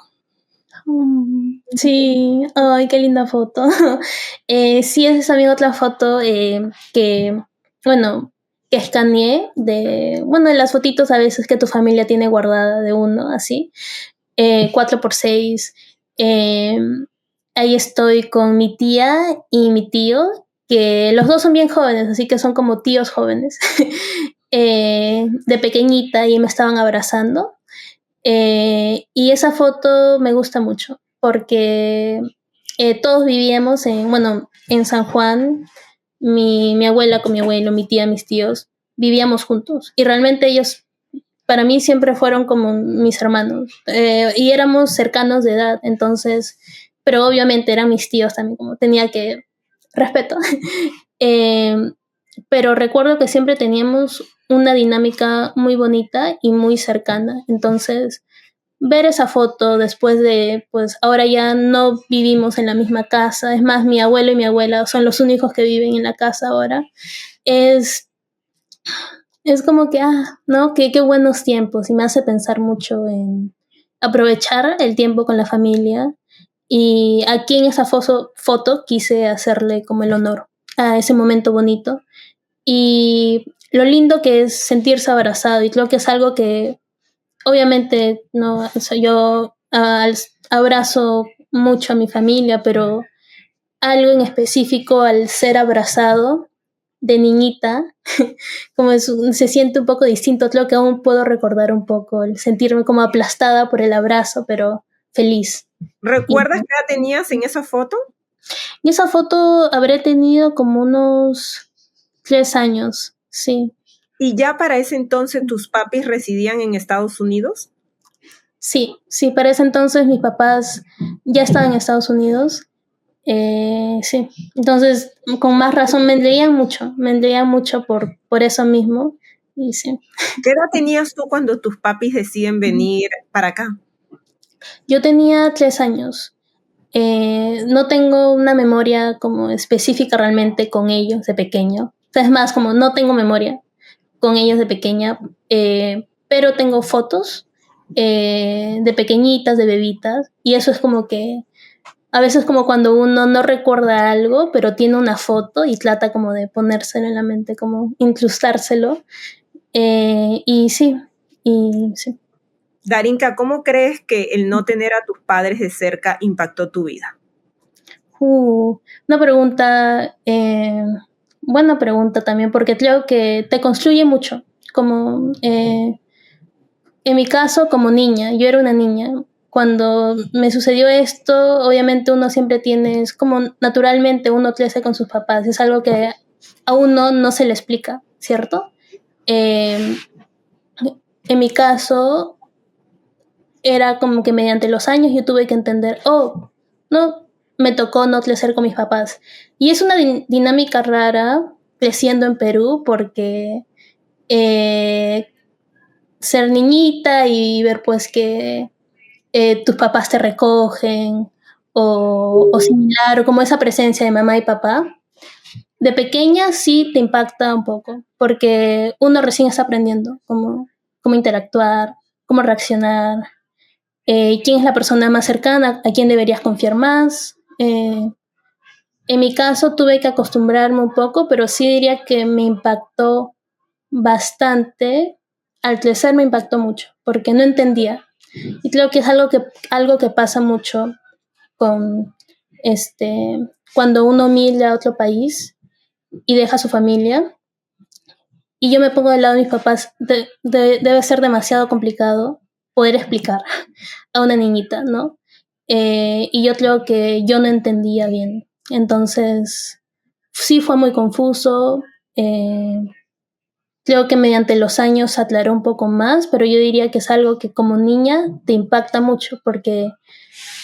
Speaker 2: Sí, ay, qué linda foto. Sí, esa es también otra foto bueno, que escaneé de las fotitos a veces que tu familia tiene guardada de uno, así, 4x6. Ahí estoy con mi tía y mi tío, que los dos son bien jóvenes, así que son como tíos jóvenes, de pequeñita y me estaban abrazando. Y esa foto me gusta mucho porque todos vivíamos en San Juan, mi abuela con mi abuelo, mi tía, mis tíos, vivíamos juntos. Y realmente ellos, para mí, siempre fueron como mis hermanos. Y éramos cercanos de edad, entonces, pero obviamente eran mis tíos también, como tenía que, respeto. eh, pero recuerdo que siempre teníamos una dinámica muy bonita y muy cercana. Entonces, ver esa foto después de, pues ahora ya no vivimos en la misma casa, es más, mi abuelo y mi abuela son los únicos que viven en la casa ahora, es, es como que, ¿no? Qué buenos tiempos y me hace pensar mucho en aprovechar el tiempo con la familia y aquí en esa foto quise hacerle como el honor a ese momento bonito y lo lindo que es sentirse abrazado y creo que es algo que obviamente no, o sea, yo abrazo mucho a mi familia, pero algo en específico al ser abrazado de niñita, como se siente un poco distinto, creo que aún puedo recordar un poco el sentirme como aplastada por el abrazo, pero feliz.
Speaker 1: ¿Recuerdas qué edad tenías en esa foto?
Speaker 2: Y esa foto habré tenido como unos 3 años, sí.
Speaker 1: ¿Y ya para ese entonces tus papis residían en Estados Unidos?
Speaker 2: Sí, para ese entonces mis papás ya estaban en Estados Unidos. Sí, entonces con más razón me leían mucho por eso mismo. Y sí.
Speaker 1: ¿Qué edad tenías tú cuando tus papis deciden venir para acá?
Speaker 2: Yo tenía 3 años. No tengo una memoria como específica realmente con ellos de pequeño. O sea, es más, como no tengo memoria con ellos de pequeña, pero tengo fotos de pequeñitas, de bebitas, y eso es como que a veces como cuando uno no recuerda algo, pero tiene una foto y trata como de ponérselo en la mente, como incrustárselo. Y sí, y sí.
Speaker 1: Darinka, ¿cómo crees que el no tener a tus padres de cerca impactó tu vida?
Speaker 2: Una pregunta, buena pregunta también, porque creo que te construye mucho. Como en mi caso, como niña, yo era una niña. Cuando me sucedió esto, obviamente uno siempre tiene, es como naturalmente uno crece con sus papás, es algo que a uno no se le explica, ¿cierto? Eh, en mi caso, era como que mediante los años yo tuve que entender, no, me tocó no crecer con mis papás. Y es una dinámica rara creciendo en Perú porque eh, ser niñita y ver pues que tus papás te recogen o similar, o como esa presencia de mamá y papá. De pequeña sí te impacta un poco, porque uno recién está aprendiendo cómo interactuar, cómo reaccionar, quién es la persona más cercana, a quién deberías confiar más. En mi caso tuve que acostumbrarme un poco, pero sí diría que me impactó bastante. Al crecer me impactó mucho, porque no entendía. Y creo que es algo que pasa mucho con este, cuando uno migra a otro país y deja a su familia. Y yo me pongo del lado de mis papás, debe ser demasiado complicado poder explicar a una niñita, ¿no? Y yo creo que yo no entendía bien. Entonces, sí fue muy confuso. Creo que mediante los años se aclaró un poco más, pero yo diría que es algo que como niña te impacta mucho porque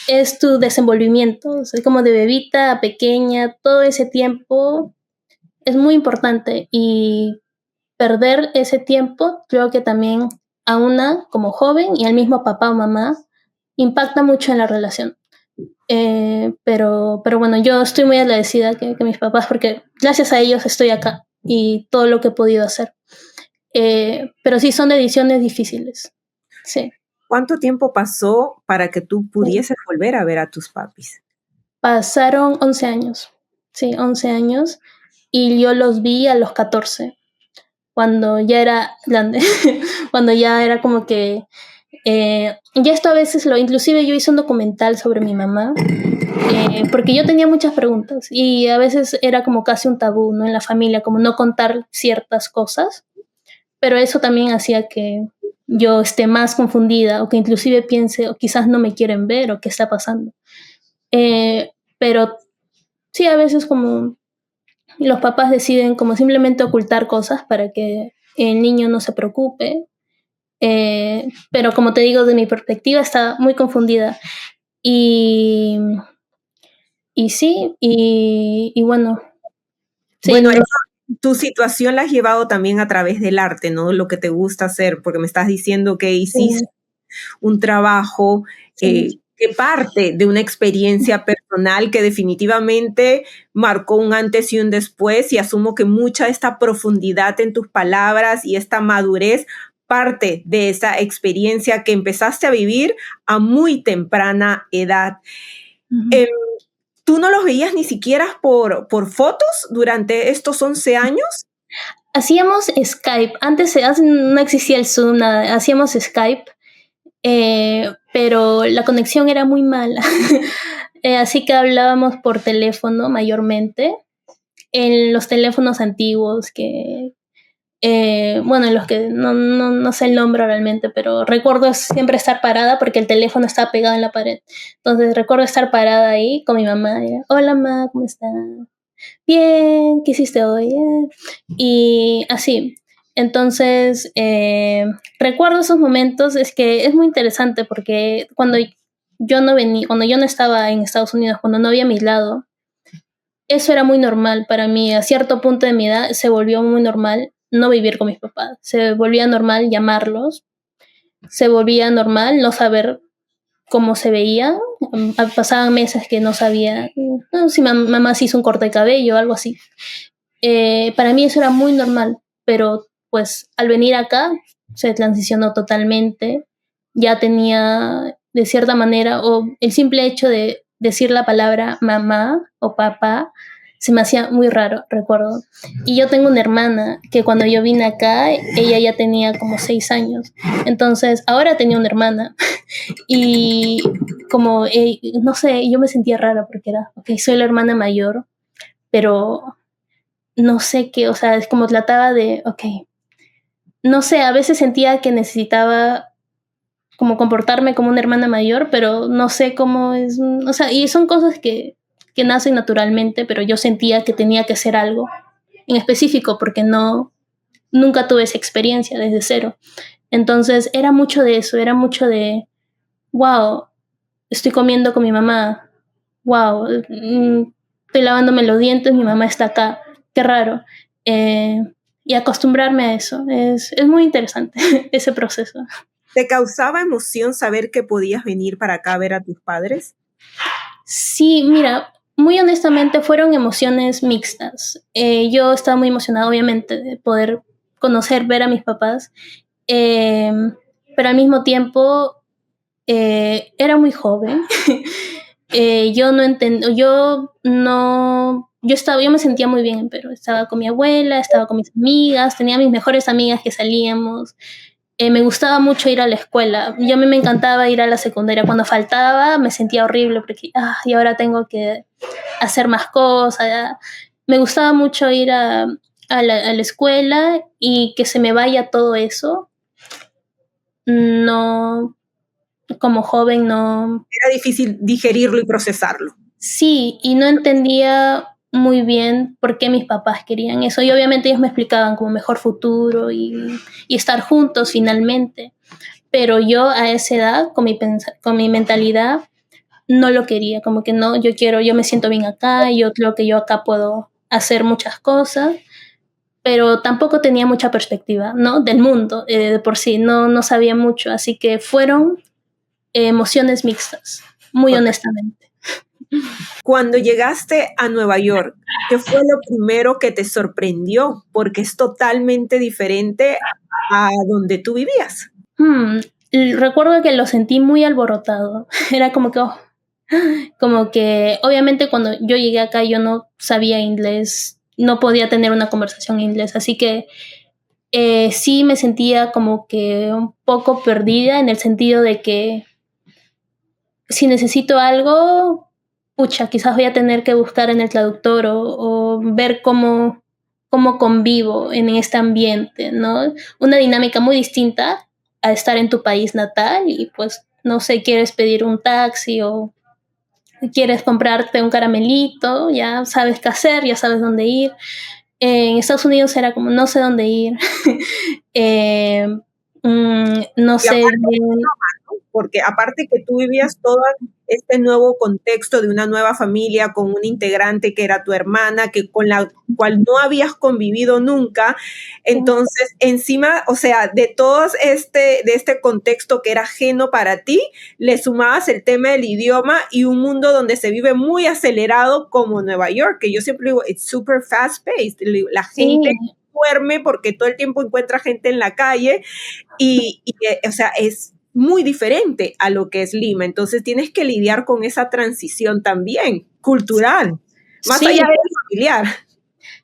Speaker 2: es tu desenvolvimiento, o sea, como de bebita a pequeña, todo ese tiempo es muy importante y perder ese tiempo creo que también a una como joven y al mismo papá o mamá impacta mucho en la relación. Pero bueno, yo estoy muy agradecida que mis papás, porque gracias a ellos estoy acá y todo lo que he podido hacer. Pero sí son decisiones difíciles. Sí.
Speaker 1: ¿Cuánto tiempo pasó para que tú pudieses volver a ver a tus papis?
Speaker 2: Pasaron 11 años. Sí, 11 años. Y yo los vi a los 14, cuando ya era grande, cuando ya era como que... ya esto a veces inclusive yo hice un documental sobre mi mamá, porque yo tenía muchas preguntas y a veces era como casi un tabú, ¿no? En la familia, como no contar ciertas cosas, pero eso también hacía que yo esté más confundida o que inclusive piense o quizás no me quieren ver o qué está pasando. Pero sí, a veces como los papás deciden como simplemente ocultar cosas para que el niño no se preocupe. Pero como te digo, de mi perspectiva está muy confundida. Y, y sí, y bueno, sí,
Speaker 1: Bueno,
Speaker 2: no,
Speaker 1: tu situación la has llevado también a través del arte, ¿no? Lo que te gusta hacer, porque me estás diciendo que hiciste
Speaker 2: sí,
Speaker 1: un trabajo
Speaker 2: sí.
Speaker 1: que parte de una experiencia personal que definitivamente marcó un antes y un después, y asumo que mucha de esta profundidad en tus palabras y esta madurez parte de esa experiencia que empezaste a vivir a muy temprana edad.
Speaker 2: Ujú.
Speaker 1: Eh, ¿Tú no los veías ni siquiera por fotos durante estos 11 años?
Speaker 2: Hacíamos Skype, antes no existía el Zoom, nada, hacíamos Skype, pero la conexión era muy mala, así que hablábamos por teléfono mayormente, en los teléfonos antiguos bueno, en los que no sé el nombre realmente, pero recuerdo siempre estar parada porque el teléfono estaba pegado en la pared. Entonces recuerdo estar parada ahí con mi mamá. Hola, ma, ¿cómo estás? Bien, ¿qué hiciste hoy? Y así. Entonces, recuerdo esos momentos, es que es muy interesante porque cuando yo no estaba en Estados Unidos, cuando no había migrado, eso era muy normal para mí. A cierto punto de mi edad se volvió muy normal no vivir con mis papás. Se volvía normal llamarlos. Se volvía normal no saber cómo se veía. Pasaban meses que no sabía no, si mamá se hizo un corte de cabello o algo así. Para mí eso era muy normal, pero pues al venir acá se transicionó totalmente. Ya tenía de cierta manera, o el simple hecho de decir la palabra mamá o papá se me hacía muy raro, recuerdo. Y yo tengo una hermana que cuando yo vine acá, ella ya tenía como 6 años. Entonces, ahora tenía una hermana. Y como, no sé, yo me sentía rara porque era, ok, soy la hermana mayor, pero no sé qué, o sea, es como trataba de, ok, no sé, a veces sentía que necesitaba como comportarme como una hermana mayor, pero no sé cómo es, o sea, y son cosas que nacen naturalmente, pero yo sentía que tenía que hacer algo en específico porque nunca tuve esa experiencia desde cero. Entonces era mucho de eso, era mucho de, wow, estoy comiendo con mi mamá, wow, estoy lavándome los dientes, mi mamá está acá, qué raro. Eh, y acostumbrarme a eso, es muy interesante ese proceso.
Speaker 1: ¿Te causaba emoción saber que podías venir para acá a ver a tus padres?
Speaker 2: Sí, mira, muy honestamente fueron emociones mixtas. Yo estaba muy emocionada, obviamente, de poder conocer, ver a mis papás, eh, pero al mismo tiempo era muy joven. Yo no entendí, yo no, yo me sentía muy bien, pero estaba con mi abuela, estaba con mis amigas, tenía mis mejores amigas que salíamos. Me gustaba mucho ir a la escuela. Yo a mí me encantaba ir a la secundaria. Cuando faltaba me sentía horrible porque, y ahora tengo que hacer más cosas. Ya. Me gustaba mucho ir a la escuela y que se me vaya todo eso. No, como joven no.
Speaker 1: Era difícil digerirlo y procesarlo.
Speaker 2: Sí, y no entendía muy bien por qué mis papás querían eso. Y obviamente ellos me explicaban como mejor futuro y estar juntos finalmente. Pero yo a esa edad, con mi mentalidad, no lo quería, como que no, yo me siento bien acá, yo creo que yo acá puedo hacer muchas cosas, pero tampoco tenía mucha perspectiva, ¿no? Del mundo, de por sí, no sabía mucho, así que fueron emociones mixtas, muy
Speaker 1: Total.
Speaker 2: honestamente.
Speaker 1: Cuando llegaste a Nueva York, ¿qué fue lo primero que te sorprendió? Porque es totalmente diferente a donde tú vivías.
Speaker 2: Hmm, recuerdo que lo sentí muy alborotado, era como que, como que obviamente cuando yo llegué acá yo no sabía inglés, no podía tener una conversación en inglés, así que sí me sentía como que un poco perdida en el sentido de que si necesito algo, pucha, quizás voy a tener que buscar en el traductor o ver cómo convivo en este ambiente, ¿no? Una dinámica muy distinta a estar en tu país natal y pues, no sé, quieres pedir un taxi o quieres comprarte un caramelito, ya sabes qué hacer, ya sabes dónde ir. En Estados Unidos era como no sé dónde ir, eh, no
Speaker 1: Y
Speaker 2: sé
Speaker 1: aparte,
Speaker 2: bien.
Speaker 1: porque aparte que tú vivías todo este nuevo contexto de una nueva familia con una integrante que era tu hermana, que con la cual no habías convivido nunca, entonces encima, o sea, de este contexto que era ajeno para ti, le sumabas el tema del idioma y un mundo donde se vive muy acelerado como Nueva York, que yo siempre digo, it's super fast paced, la gente
Speaker 2: Sí,
Speaker 1: duerme porque todo el tiempo encuentra gente en la calle o sea, es muy diferente a lo que es Lima. Entonces tienes que lidiar con esa transición también, cultural, más allá
Speaker 2: sí,
Speaker 1: de lo familiar.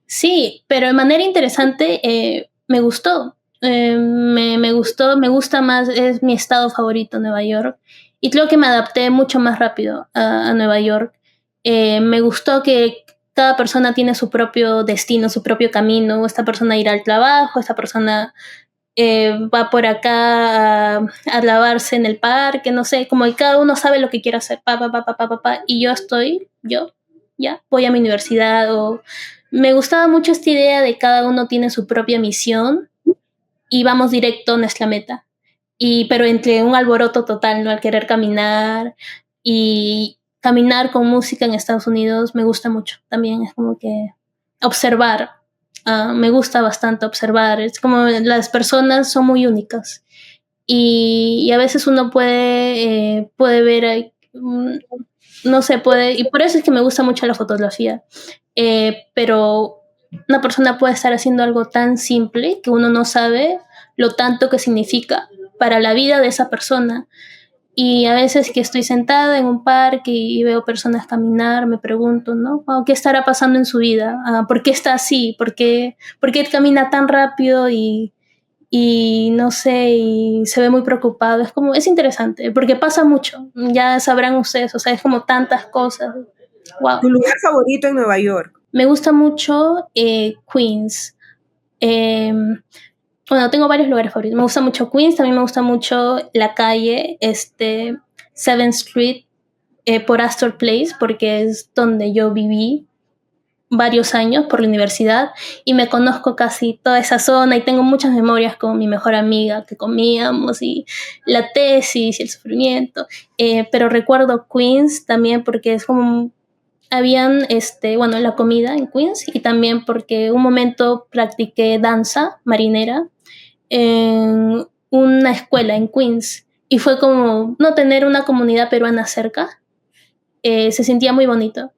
Speaker 2: sí, pero de manera interesante me gustó. Me gustó, me gusta más, es mi estado favorito, Nueva York. Y creo que me adapté mucho más rápido a Nueva York. Me gustó que cada persona tiene su propio destino, su propio camino. Esta persona irá al trabajo, esta persona va por acá a lavarse en el parque, no sé, como que cada uno sabe lo que quiere hacer, y yo ya voy a mi universidad o me gustaba mucho esta idea de cada uno tiene su propia misión y vamos directo a nuestra meta. Pero entre un alboroto total, ¿no? Al querer caminar y caminar con música en Estados Unidos me gusta mucho. También es como que observar. Me gusta bastante observar. Es como las personas son muy únicas. Y a veces uno puede ver, no sé, y por eso es que me gusta mucho la fotografía. Pero una persona puede estar haciendo algo tan simple que uno no sabe lo tanto que significa para la vida de esa persona. Y a veces que estoy sentada en un parque y veo personas caminar, me pregunto, ¿no? Wow, ¿qué estará pasando en su vida? ¿Por qué está así? ¿Por qué camina tan rápido y no sé, y se ve muy preocupado? Es interesante, porque pasa mucho, ya sabrán ustedes, o sea, es como tantas cosas. Wow.
Speaker 1: Tu lugar favorito en Nueva York.
Speaker 2: Me gusta mucho Queens. Eh, bueno, tengo varios lugares favoritos. Me gusta mucho Queens, también me gusta mucho la calle, 7th Street, por Astor Place, porque es donde yo viví varios años por la universidad y me conozco casi toda esa zona y tengo muchas memorias con mi mejor amiga que comíamos y la tesis y el sufrimiento. Pero recuerdo Queens también porque es como habían, bueno, la comida en Queens y también porque un momento practiqué danza marinera en una escuela en Queens y fue como no tener una comunidad peruana cerca se sentía muy bonito.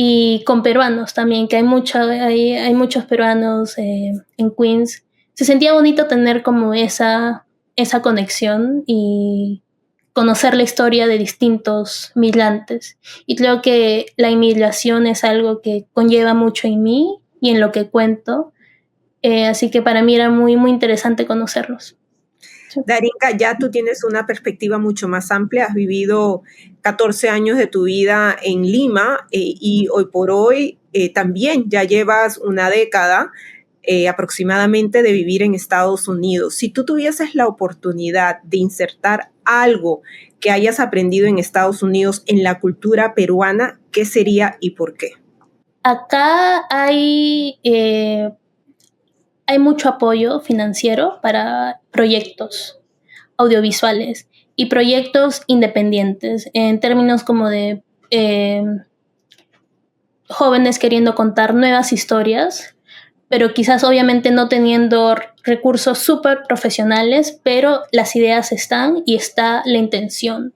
Speaker 2: Y con peruanos también, que hay muchos peruanos en Queens. Se sentía bonito tener como esa conexión y conocer la historia de distintos migrantes. Y creo que la inmigración es algo que conlleva mucho en mí y en lo que cuento. Así que para mí era muy, muy interesante conocerlos.
Speaker 1: Darinka, ya tú tienes una perspectiva mucho más amplia, has vivido 14 años de tu vida en Lima y hoy por hoy también ya llevas una década aproximadamente de vivir en Estados Unidos. Si tú tuvieses la oportunidad de insertar algo que hayas aprendido en Estados Unidos en la cultura peruana, ¿qué sería y por qué?
Speaker 2: Acá hay mucho apoyo financiero para proyectos audiovisuales y proyectos independientes en términos como de jóvenes queriendo contar nuevas historias, pero quizás obviamente no teniendo recursos súper profesionales, pero las ideas están y está la intención.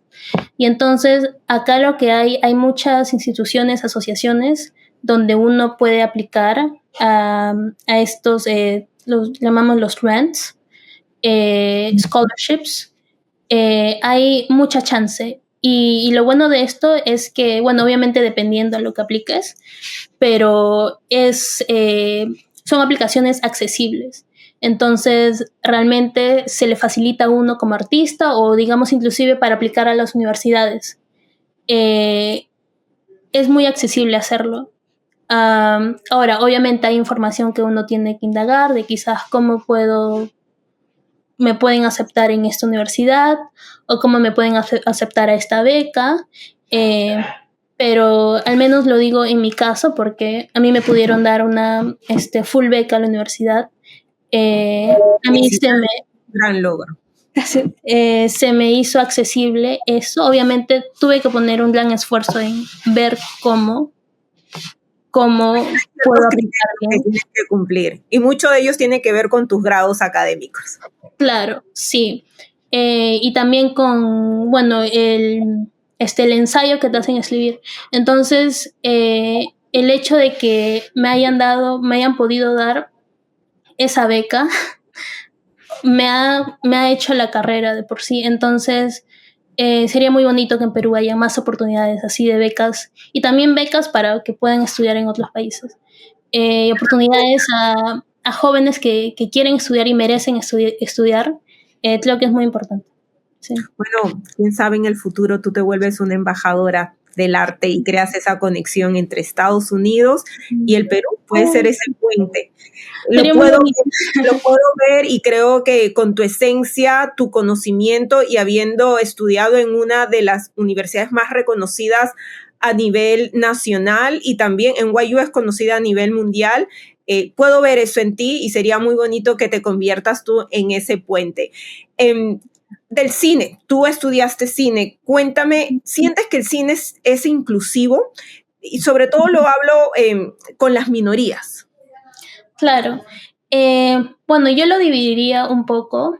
Speaker 2: Y entonces acá lo que hay muchas instituciones, asociaciones, donde uno puede aplicar a estos, los llamamos los grants, scholarships. Hay mucha chance. Y lo bueno de esto es que, bueno, obviamente dependiendo de lo que apliques, pero son aplicaciones accesibles. Entonces, realmente se le facilita a uno como artista o, digamos, inclusive para aplicar a las universidades. Es muy accesible hacerlo. Ahora, obviamente hay información que uno tiene que indagar de quizás cómo me pueden aceptar en esta universidad o cómo me pueden aceptar a esta beca. Pero al menos lo digo en mi caso porque a mí me pudieron dar una full beca a la universidad. A mí
Speaker 1: Gran logro.
Speaker 2: Se me hizo accesible eso. Obviamente tuve que poner un gran esfuerzo en ver cómo puedo aplicar bien.
Speaker 1: Que tienes que cumplir. Y mucho de ellos tiene que ver con tus grados académicos.
Speaker 2: Claro, sí. Y también con, bueno, el ensayo que te hacen escribir. Entonces, el hecho de que me hayan podido dar esa beca, me ha hecho la carrera de por sí. Entonces, sería muy bonito que en Perú haya más oportunidades así de becas y también becas para que puedan estudiar en otros países. Oportunidades a jóvenes que quieren estudiar y merecen estudiar. Creo que es muy importante. Sí.
Speaker 1: Bueno, quién sabe en el futuro tú te vuelves una embajadora del arte y creas esa conexión entre Estados Unidos y el Perú. Puede ser ese puente. Lo puedo ver y creo que con tu esencia, tu conocimiento y habiendo estudiado en una de las universidades más reconocidas a nivel nacional y también NYU es conocida a nivel mundial, puedo ver eso en ti y sería muy bonito que te conviertas tú en ese puente. Del cine, tú estudiaste cine, cuéntame, ¿sientes que el cine es inclusivo? Y sobre todo lo hablo con las minorías.
Speaker 2: Claro. Bueno, yo lo dividiría un poco.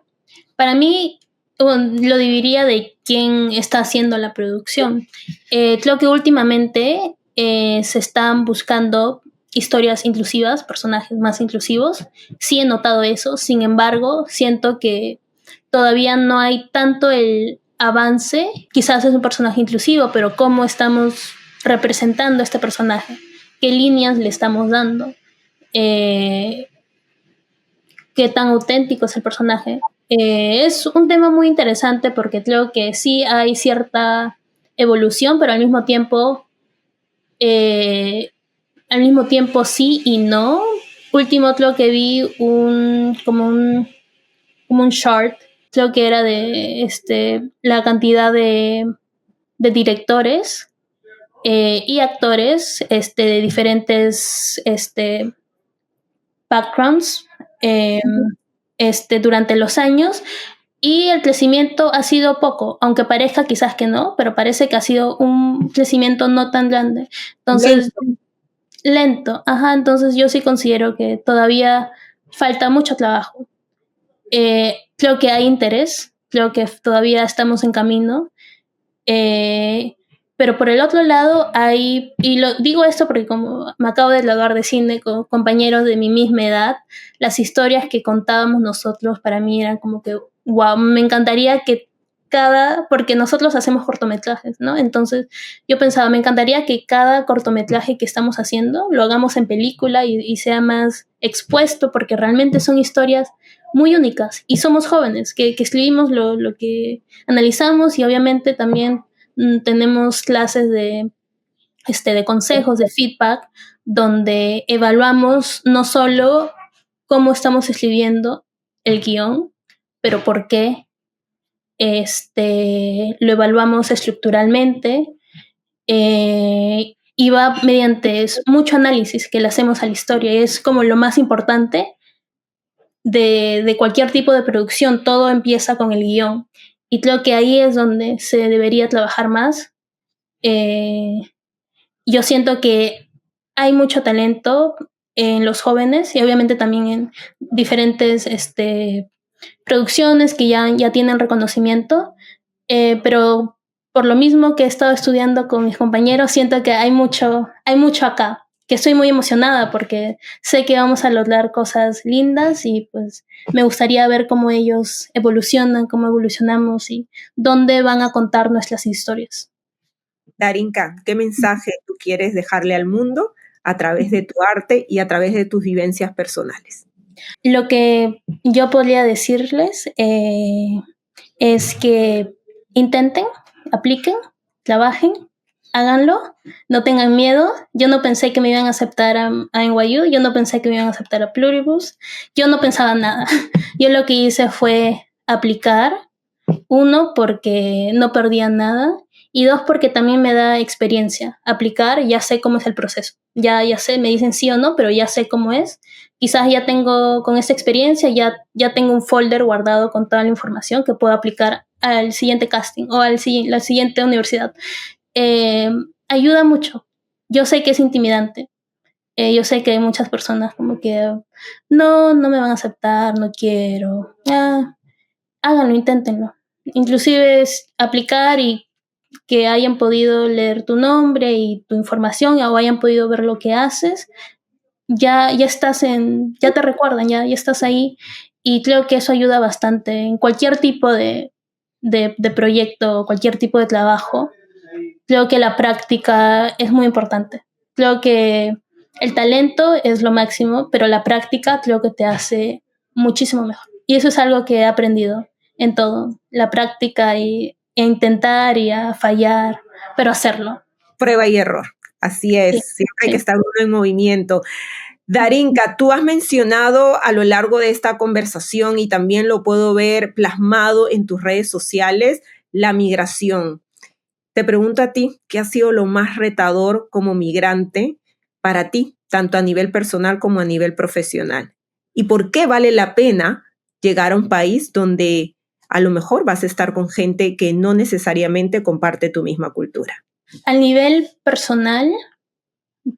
Speaker 2: Para mí, lo dividiría de quién está haciendo la producción. Creo que últimamente se están buscando historias inclusivas, personajes más inclusivos. Sí he notado eso, sin embargo, siento que todavía no hay tanto el avance. Quizás es un personaje inclusivo, pero ¿cómo estamos representando a este personaje? ¿Qué líneas le estamos dando? ¿Qué tan auténtico es el personaje? Es un tema muy interesante porque creo que sí hay cierta evolución, pero al mismo tiempo sí y no. Último creo que vi como un short, creo que era de la cantidad de directores y actores de diferentes backgrounds durante los años, y el crecimiento ha sido poco, aunque parezca quizás que no, pero parece que ha sido un crecimiento no tan grande. Entonces, lento. Ajá, entonces yo sí considero que todavía falta mucho trabajo. Creo que hay interés, creo que todavía estamos en camino, Pero por el otro lado hay, y lo digo esto porque como me acabo de graduar de cine con compañeros de mi misma edad, las historias que contábamos nosotros para mí eran como que, wow, me encantaría que porque nosotros hacemos cortometrajes, ¿no? Entonces yo pensaba, me encantaría que cada cortometraje que estamos haciendo lo hagamos en película y sea más expuesto, porque realmente son historias muy únicas y somos jóvenes que escribimos lo que analizamos y obviamente también tenemos clases de consejos, de feedback, donde evaluamos no solo cómo estamos escribiendo el guión, pero por qué, lo evaluamos estructuralmente, y va mediante mucho análisis que le hacemos a la historia, y es como lo más importante de cualquier tipo de producción, todo empieza con el guión, y creo que ahí es donde se debería trabajar más. Yo siento que hay mucho talento en los jóvenes y obviamente también en diferentes producciones que ya tienen reconocimiento, pero por lo mismo que he estado estudiando con mis compañeros, siento que hay mucho acá, que estoy muy emocionada porque sé que vamos a lograr cosas lindas y pues me gustaría ver cómo ellos evolucionan, cómo evolucionamos y dónde van a contar nuestras historias.
Speaker 1: Darinka, ¿qué mensaje tú quieres dejarle al mundo a través de tu arte y a través de tus vivencias personales?
Speaker 2: Lo que yo podría decirles es que intenten, apliquen, trabajen, háganlo, no tengan miedo. Yo no pensé que me iban a aceptar a NYU, yo no pensé que me iban a aceptar a Pluribus, yo no pensaba nada. Yo lo que hice fue aplicar, uno, porque no perdía nada, y dos, porque también me da experiencia. Aplicar, ya sé cómo es el proceso. Ya sé, me dicen sí o no, pero ya sé cómo es. Quizás ya tengo, con esta experiencia, ya tengo un folder guardado con toda la información que puedo aplicar al siguiente casting o la siguiente universidad. Ayuda mucho. Yo sé que es intimidante. Yo sé que hay muchas personas como que no me van a aceptar, no quiero. Háganlo, inténtenlo. Inclusive es aplicar y que hayan podido leer tu nombre y tu información o hayan podido ver lo que haces, ya te recuerdan, ya estás ahí y creo que eso ayuda bastante en cualquier tipo de proyecto, cualquier tipo de trabajo. Creo que la práctica es muy importante. Creo que el talento es lo máximo, pero la práctica creo que te hace muchísimo mejor. Y eso es algo que he aprendido en todo, la práctica e intentar y a fallar, pero hacerlo.
Speaker 1: Prueba y error. Así
Speaker 2: Sí,
Speaker 1: es, siempre hay que
Speaker 2: sí.
Speaker 1: estar uno en movimiento. Darinka, tú has mencionado a lo largo de esta conversación y también lo puedo ver plasmado en tus redes sociales, la migración. Te pregunto a ti, ¿qué ha sido lo más retador como migrante para ti, tanto a nivel personal como a nivel profesional? ¿Y por qué vale la pena llegar a un país donde a lo mejor vas a estar con gente que no necesariamente comparte tu misma cultura?
Speaker 2: A nivel personal,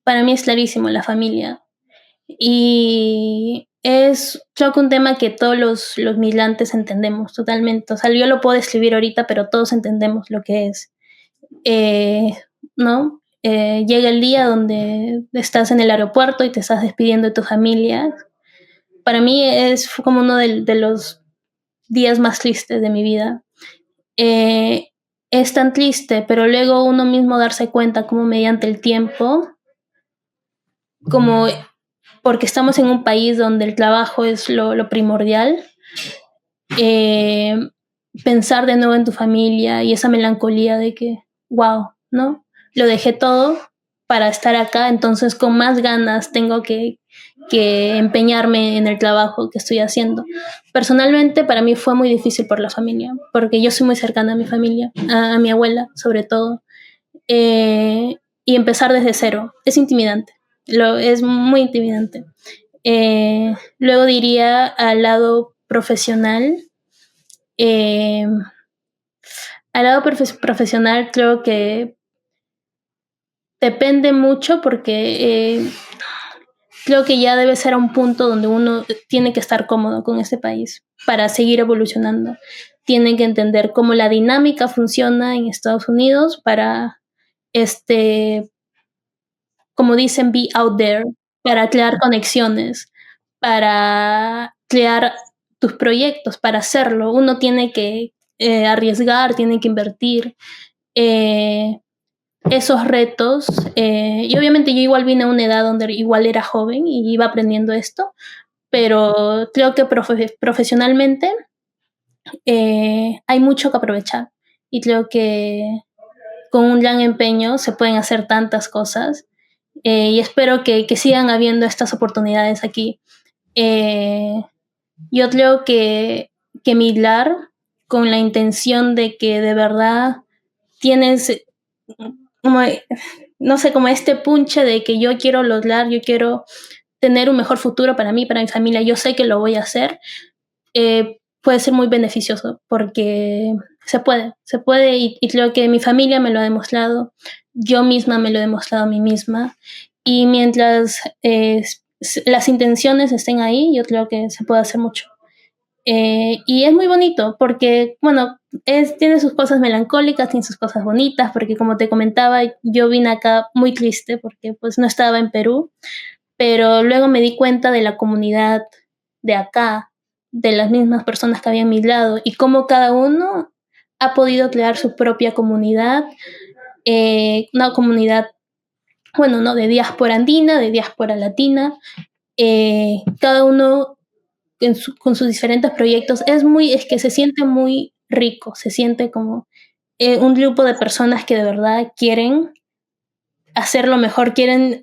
Speaker 2: para mí es clarísimo la familia. Y es, creo que un tema que todos los migrantes entendemos totalmente. O sea, yo lo puedo escribir ahorita, pero todos entendemos lo que es. Eh, ¿No? Llega el día donde estás en el aeropuerto y te estás despidiendo de tu familia. Para mí fue como uno de los días más tristes de mi vida. Eh, es tan triste, pero luego uno mismo darse cuenta como mediante el tiempo, como porque estamos en un país donde el trabajo es lo primordial, eh, pensar de nuevo en tu familia y esa melancolía de que, wow, ¿no? Lo dejé todo para estar acá, entonces con más ganas tengo que empeñarme en el trabajo que estoy haciendo. Personalmente para mí fue muy difícil por la familia, porque yo soy muy cercana a mi familia, a mi abuela sobre todo, y empezar desde cero es intimidante, es muy intimidante. Luego diría al profesional, eh, lado profesional creo que depende mucho porque creo que ya debe ser a un punto donde uno tiene que estar cómodo con ese país para seguir evolucionando. Tienen que entender cómo la dinámica funciona en Estados Unidos para como dicen, be out there, para crear conexiones, para crear tus proyectos, para hacerlo. Uno tiene que arriesgar, tiene que invertir esos retos. Y obviamente yo igual vine a una edad donde igual era joven y iba aprendiendo esto, pero creo que profesionalmente hay mucho que aprovechar y creo que con un gran empeño se pueden hacer tantas cosas y espero que sigan habiendo estas oportunidades aquí. Yo creo que migrar con la intención de que de verdad tienes como, no sé, como este punche de que yo quiero lograr, yo quiero tener un mejor futuro para mí, para mi familia, yo sé que lo voy a hacer, puede ser muy beneficioso porque se puede y creo que mi familia me lo ha demostrado, yo misma me lo he demostrado a mí misma y mientras las intenciones estén ahí, yo creo que se puede hacer mucho. Y es muy bonito porque, bueno, tiene sus cosas melancólicas, tiene sus cosas bonitas, porque como te comentaba, yo vine acá muy triste porque pues no estaba en Perú, pero luego me di cuenta de la comunidad de acá, de las mismas personas que habían migrado y cómo cada uno ha podido crear su propia comunidad, una comunidad, bueno, no, de diáspora andina, de diáspora latina, cada uno con sus diferentes proyectos, es que se siente muy rico, se siente como un grupo de personas que de verdad quieren hacerlo mejor, quieren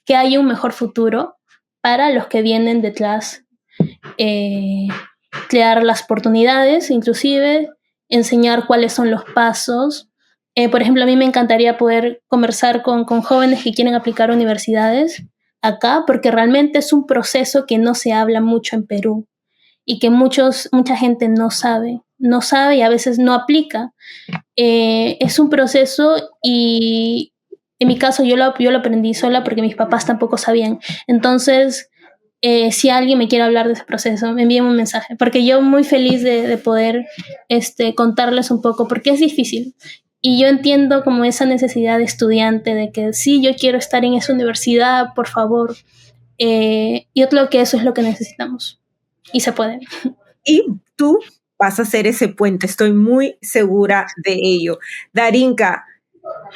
Speaker 2: que haya un mejor futuro para los que vienen detrás, eh, crear las oportunidades, inclusive enseñar cuáles son los pasos. Por ejemplo, a mí me encantaría poder conversar con jóvenes que quieren aplicar a universidades acá, porque realmente es un proceso que no se habla mucho en Perú y que mucha gente no sabe y a veces no aplica. Es un proceso y en mi caso yo lo aprendí sola porque mis papás tampoco sabían. Entonces, si alguien me quiere hablar de ese proceso, me envíen un mensaje, porque yo muy feliz de poder contarles un poco, porque es difícil. Y yo entiendo como esa necesidad de estudiante, de que sí, yo quiero estar en esa universidad, por favor. Yo creo que eso es lo que necesitamos. Y se puede.
Speaker 1: Y tú vas a hacer ese puente, estoy muy segura de ello. Darinka,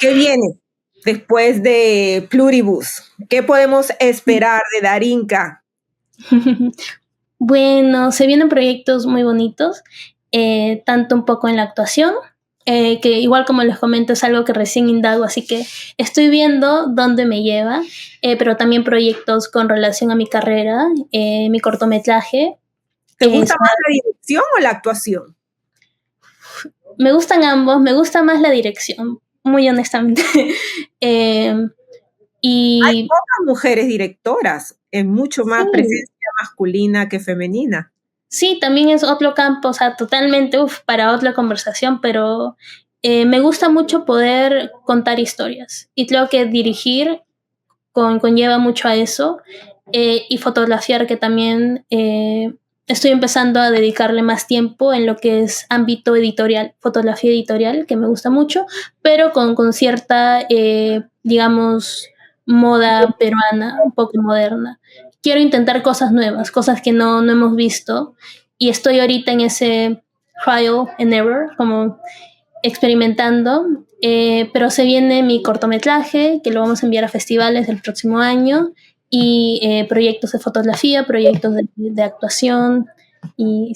Speaker 1: ¿qué viene después de Pluribus? ¿Qué podemos esperar de Darinka?
Speaker 2: Bueno, se vienen proyectos muy bonitos, tanto un poco en la actuación, que igual como les comento es algo que recién indago, así que estoy viendo dónde me lleva, pero también proyectos con relación a mi carrera, mi cortometraje.
Speaker 1: ¿Te gusta más la dirección o la actuación?
Speaker 2: Me gustan ambos, me gusta más la dirección, muy honestamente.
Speaker 1: Hay pocas mujeres directoras, es mucho más presencia masculina que femenina.
Speaker 2: Sí, también es otro campo, o sea, totalmente para otra conversación, pero me gusta mucho poder contar historias y creo que dirigir conlleva mucho a eso y fotografiar, que también estoy empezando a dedicarle más tiempo en lo que es ámbito editorial, fotografía editorial, que me gusta mucho, pero con cierta, digamos, moda peruana, un poco moderna. Quiero intentar cosas nuevas, cosas que no hemos visto y estoy ahorita en ese trial and error, como experimentando, pero se viene mi cortometraje que lo vamos a enviar a festivales el próximo año y proyectos de fotografía, proyectos de actuación y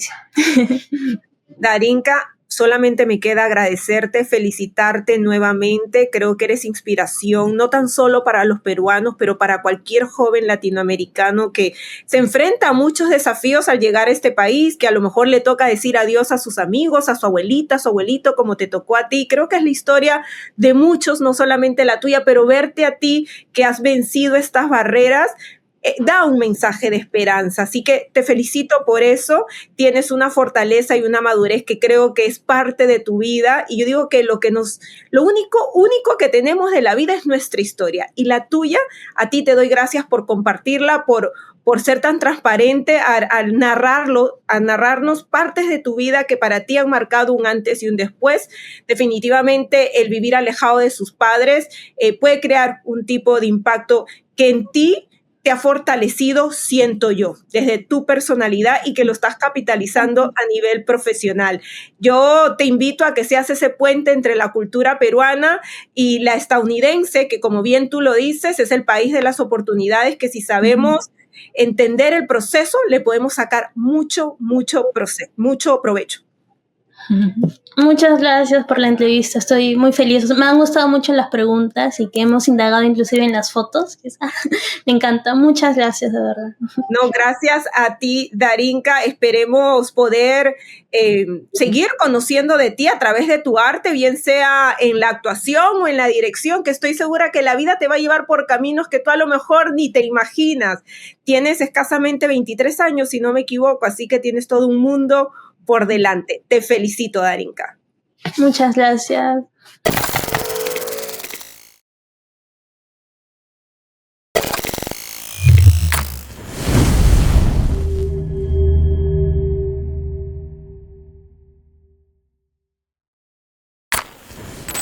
Speaker 1: Darinka, solamente me queda agradecerte, felicitarte nuevamente. Creo que eres inspiración, no tan solo para los peruanos, pero para cualquier joven latinoamericano que se enfrenta a muchos desafíos al llegar a este país, que a lo mejor le toca decir adiós a sus amigos, a su abuelita, a su abuelito, como te tocó a ti. Creo que es la historia de muchos, no solamente la tuya, pero verte a ti que has vencido estas barreras, da un mensaje de esperanza. Así que te felicito por eso. Tienes una fortaleza y una madurez que creo que es parte de tu vida. Y yo digo que lo único que tenemos de la vida es nuestra historia. Y la tuya, a ti te doy gracias por compartirla, por por ser tan transparente al narrarnos partes de tu vida que para ti han marcado un antes y un después. Definitivamente el vivir alejado de sus padres puede crear un tipo de impacto que en ti te ha fortalecido, siento yo, desde tu personalidad y que lo estás capitalizando a nivel profesional. Yo te invito a que seas ese puente entre la cultura peruana y la estadounidense, que como bien tú lo dices, es el país de las oportunidades, que si sabemos entender el proceso, le podemos sacar mucho provecho.
Speaker 2: Muchas gracias por la entrevista, estoy muy feliz. Me han gustado mucho las preguntas y que hemos indagado inclusive en las fotos. Me encanta, muchas gracias, de verdad.
Speaker 1: No, gracias a ti, Darinka. Esperemos poder seguir conociendo de ti a través de tu arte, bien sea en la actuación o en la dirección, que estoy segura que la vida te va a llevar por caminos que tú a lo mejor ni te imaginas. Tienes escasamente 23 años, si no me equivoco, así que tienes todo un mundo por delante. Te felicito, Darinka.
Speaker 2: Muchas gracias.